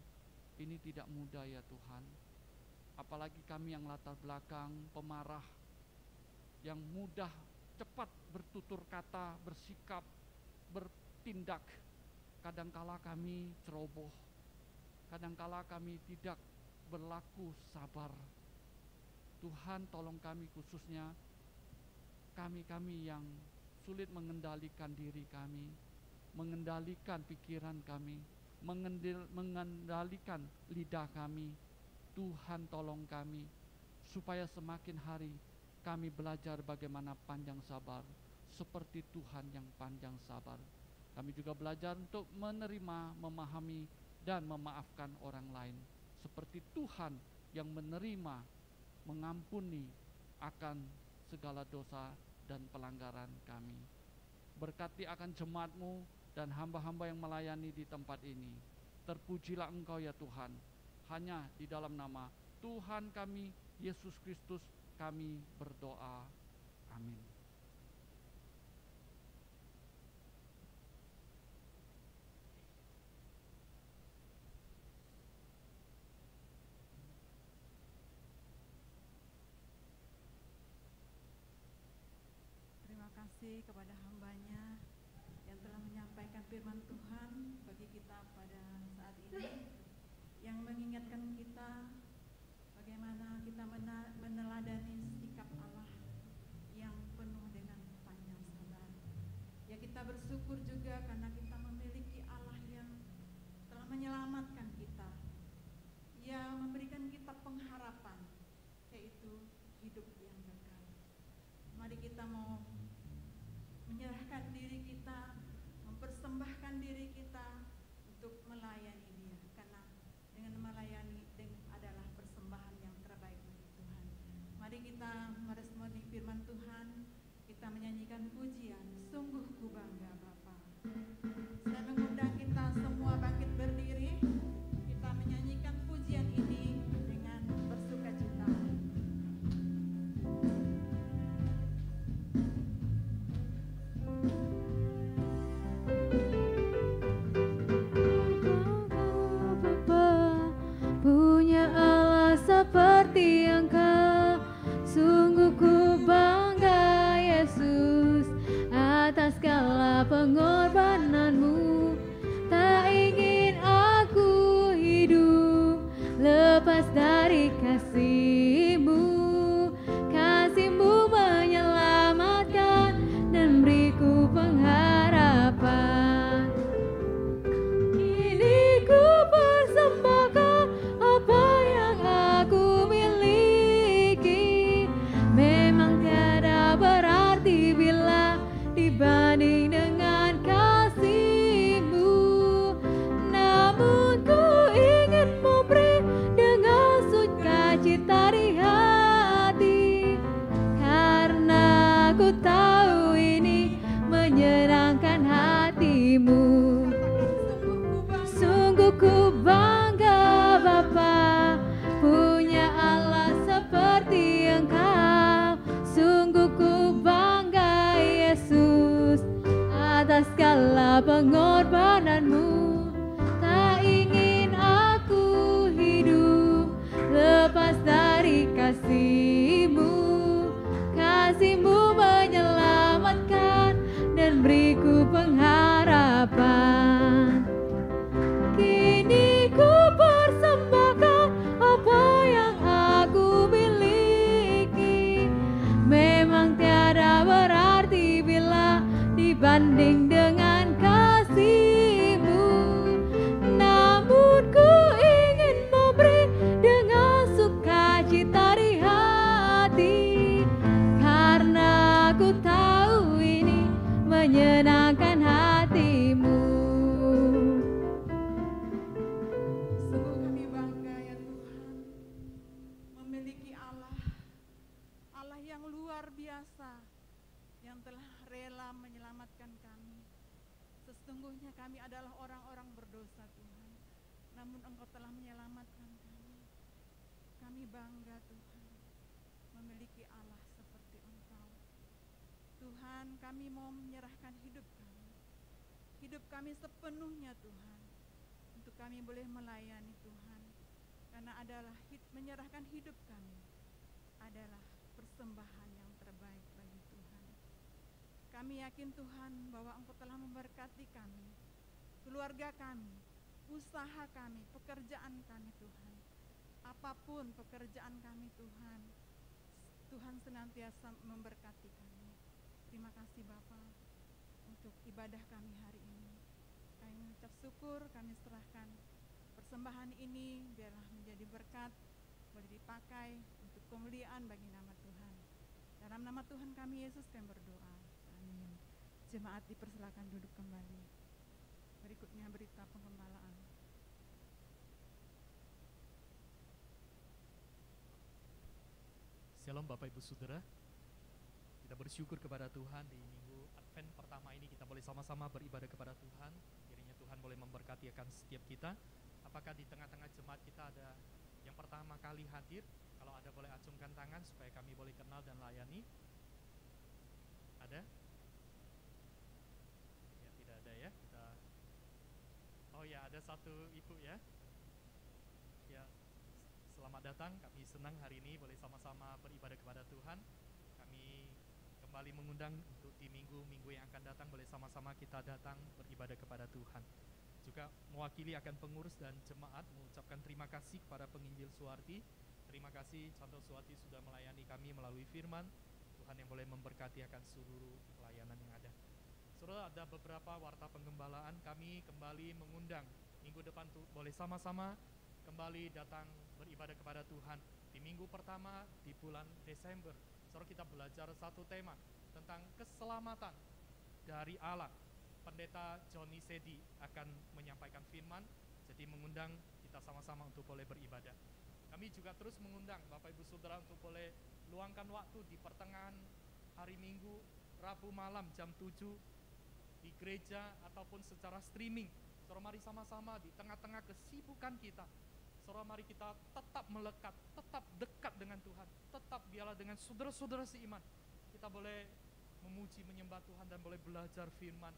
D: Ini tidak mudah ya Tuhan, apalagi kami yang latar belakang pemarah, yang mudah cepat bertutur kata, bersikap, bertindak. Kadangkala kami ceroboh, kadangkala kami tidak berlaku sabar. Tuhan, tolong kami, khususnya kami-kami yang sulit mengendalikan diri kami, mengendalikan pikiran kami, mengendalikan lidah kami. Tuhan tolong kami, supaya semakin hari kami belajar bagaimana panjang sabar, seperti Tuhan yang panjang sabar. Kami juga belajar untuk menerima, memahami, dan memaafkan orang lain, seperti Tuhan yang menerima, mengampuni akan segala dosa dan pelanggaran kami. Berkati akan jemaat-Mu dan hamba-hamba yang melayani di tempat ini. Terpujilah Engkau ya Tuhan. Hanya di dalam nama Tuhan kami, Yesus Kristus, kami berdoa. Amin.
A: Terima kasih kepada hamba-Nya yang telah menyampaikan firman Tuhan bagi kita pada saat ini, yang mengingatkan kita bagaimana kita meneladani sikap Allah yang penuh dengan panjang sabar. Ya, kita bersyukur juga karena kita memiliki Allah yang telah menyelamatkan kita. Ia memberikan kita pengharapan, yaitu hidup yang kekal. Mari kita mau menyerahkan diri kita, mempersembahkan diri kita untuk melayani Dia, karena dengan melayani adalah persembahan yang terbaik bagi Tuhan. Mari kita meresponi firman Tuhan, kita menyanyikan pujian, sungguh ku bangga Bapa. Saya mengundang kita semua bangkit berdiri, kita menyanyikan pujian ini dengan bersukacita.
B: Punya Allah seperti Engkau, sungguh ku bangga Yesus atas segala pengorbananmu. Tak ingin aku hidup lepas dari kasih-Mu. Kasih-Mu menyelamatkan dan beriku pengharapan. Kini ku persembahkan apa yang aku miliki. Memang tiada berarti bila dibanding dengan kasih-Mu. Namun ku ingin memberi dengan sukacita di hati, karena ku tahu ini menyenangkan hati-Mu. Sungguh ku bangga Bapa, punya Allah seperti Engkau. Sungguh ku bangga Yesus atas segala pengorbananmu. Tak ingin aku hidup lepas dari kasih-Mu. Kasih-Mu menyelamatkan dan beriku pengharapan. Kini ku persembahkan apa yang aku miliki. Memang tiada berarti bila dibanding dengan kasih-Mu. Namun ku ingin memberi dengan sukacita di hati, karena ku tahu ini menyenangkan hati-Mu.
A: Sungguh kami bangga ya Tuhan, memiliki Allah yang luar biasa, yang telah rela menyelamatkan kami. Sesungguhnya kami adalah orang-orang berdosa Tuhan, namun Engkau telah menyelamatkan kami. Kami bangga Tuhan, memiliki Allah seperti Engkau. Tuhan, kami mau menyerahkan hidup kami sepenuhnya Tuhan, untuk kami boleh melayani Tuhan, karena adalah menyerahkan hidup kami adalah persembahan yang terbaik bagi Tuhan. Kami yakin Tuhan bahwa Engkau telah memberkati kami, keluarga kami, usaha kami, pekerjaan kami Tuhan. Apapun pekerjaan kami Tuhan, Tuhan senantiasa memberkati kami. Terima kasih Bapa untuk ibadah kami hari ini. Kami mengucap syukur, kami serahkan persembahan ini biarlah menjadi berkat, boleh dipakai untuk kemuliaan bagi nama Tuhan. Dalam nama Tuhan kami Yesus kami berdoa. Amin. Jemaat dipersilakan duduk kembali. Berikutnya berita penggembalaan.
E: Shalom Bapak Ibu Saudara. Kita bersyukur kepada Tuhan di minggu Advent pertama ini kita boleh sama-sama beribadah kepada Tuhan. Kiranya Tuhan boleh memberkati akan setiap kita. Apakah di tengah-tengah jemaat kita ada yang pertama kali hadir? Kalau ada boleh acungkan tangan supaya kami boleh kenal dan layani. Ada? Ya, tidak ada ya. Oh ya, ada satu ibu ya. Ya, selamat datang. Kami senang hari ini boleh sama-sama beribadah kepada Tuhan. Kami kembali mengundang untuk di minggu-minggu yang akan datang boleh sama-sama kita datang beribadah kepada Tuhan. Juga mewakili akan pengurus dan jemaat mengucapkan terima kasih kepada penginjil Suwarti. Terima kasih Contoh Suwarti sudah melayani kami melalui firman. Tuhan yang boleh memberkati akan seluruh pelayanan yang ada. Saudara, ada beberapa warta penggembalaan. Kami kembali mengundang minggu depan boleh sama-sama kembali datang beribadah kepada Tuhan. Di minggu pertama di bulan Desember, saudara, kita belajar satu tema tentang keselamatan dari Allah. Pendeta Johnny Sedi akan menyampaikan firman, jadi mengundang kita sama-sama untuk boleh beribadah. Kami juga terus mengundang Bapak Ibu Saudara untuk boleh luangkan waktu di pertengahan hari Minggu, Rabu malam jam 7 di gereja ataupun secara streaming. Saudara, mari sama-sama di tengah-tengah kesibukan kita, saudara, mari kita tetap melekat, tetap dekat dengan Tuhan, tetap biarlah dengan saudara-saudara seiman kita boleh memuji, menyembah Tuhan dan boleh belajar firman.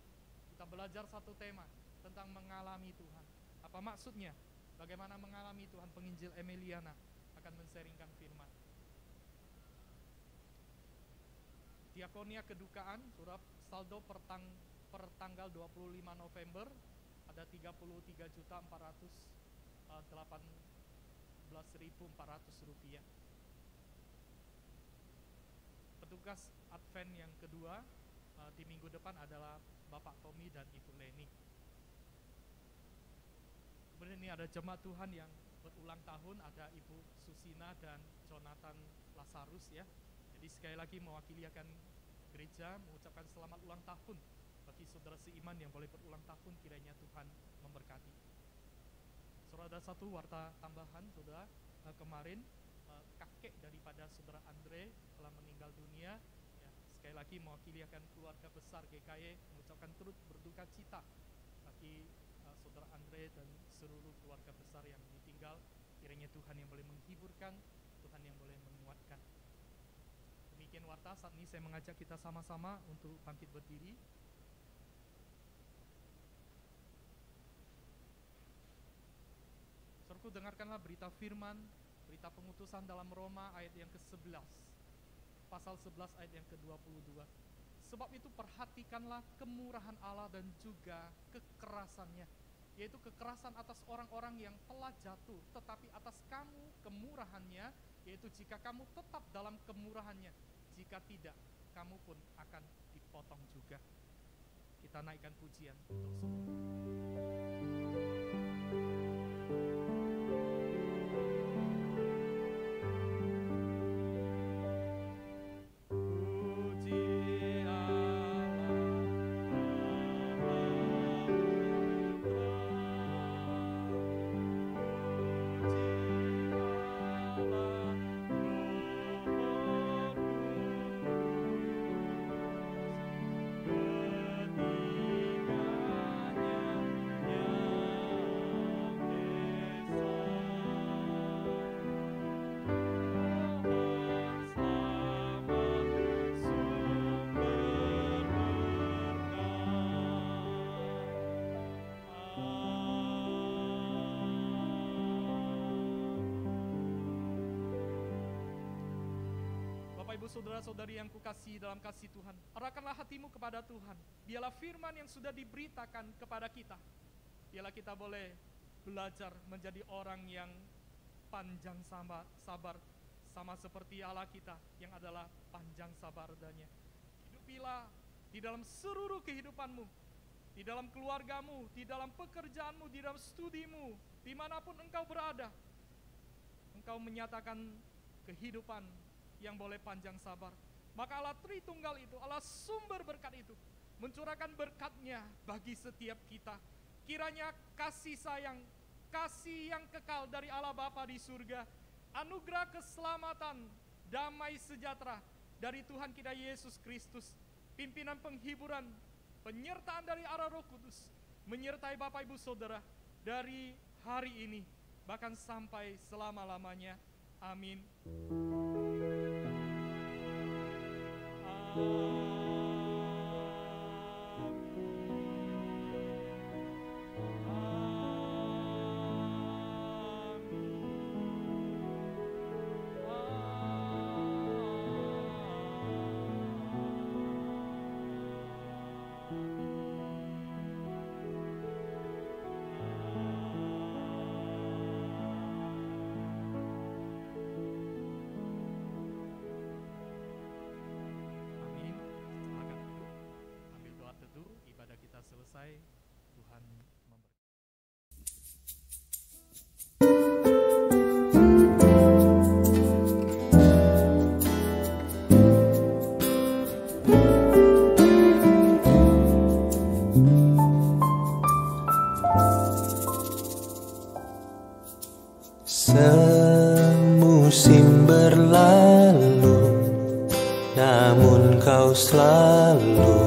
E: Kita belajar satu tema tentang mengalami Tuhan. Apa maksudnya? Bagaimana mengalami Tuhan? Penginjil Emiliana akan men-sharingkan firman. Diakonia kedukaan, surat saldo per tanggal 25 November ada 33.418.400 rupiah. Petugas Advent yang kedua di minggu depan adalah Bapak Tommy dan Ibu Leni. Kemudian ini ada jemaat Tuhan yang berulang tahun, ada Ibu Susina dan Jonathan Lazarus ya. Jadi sekali lagi mewakili akan gereja mengucapkan selamat ulang tahun bagi saudara seiman yang boleh berulang tahun, kiranya Tuhan memberkati. Saudara, ada satu warta tambahan, saudara, kemarin kakek daripada saudara Andre telah meninggal dunia ya. Sekali lagi mewakili akan keluarga besar GKY mengucapkan turut berduka cita bagi saudara Andre dan seluruh keluarga besar yang ditinggal. Kiranya Tuhan yang boleh menghiburkan, Tuhan yang boleh menguatkan. Demikian warta. Saat ini saya mengajak kita sama-sama untuk bangkit berdiri. Saudaraku, dengarkanlah berita firman, berita pengutusan dalam Roma ayat yang ke-11, pasal 11 ayat yang ke-22. Sebab itu perhatikanlah kemurahan Allah dan juga kekerasannya, yaitu kekerasan atas orang-orang yang telah jatuh, tetapi atas kamu kemurahannya, yaitu jika kamu tetap dalam kemurahannya, jika tidak, kamu pun akan dipotong juga. Kita naikkan pujian untuk semua. Ibu saudara-saudari yang kukasihi dalam kasih Tuhan, arahkanlah hatimu kepada Tuhan. Biarlah firman yang sudah diberitakan kepada kita, biarlah kita boleh belajar menjadi orang yang panjang sabar, sama seperti Allah kita yang adalah panjang sabar adanya. Hidupilah di dalam seluruh kehidupanmu di dalam keluargamu, di dalam pekerjaanmu, di dalam studimu, dimanapun engkau berada, engkau menyatakan kehidupan yang boleh panjang sabar. Maka Allah Tritunggal itu, Allah sumber berkat itu, mencurahkan berkat-Nya bagi setiap kita. Kiranya kasih sayang, kasih yang kekal dari Allah Bapa di surga, anugerah keselamatan, damai sejahtera dari Tuhan kita Yesus Kristus, pimpinan penghiburan, penyertaan dari arah Roh Kudus, menyertai Bapak Ibu Saudara dari hari ini, bahkan sampai selama-lamanya. Amin. Selesai, Tuhan memberkati.
F: Semusim berlalu, namun kau selalu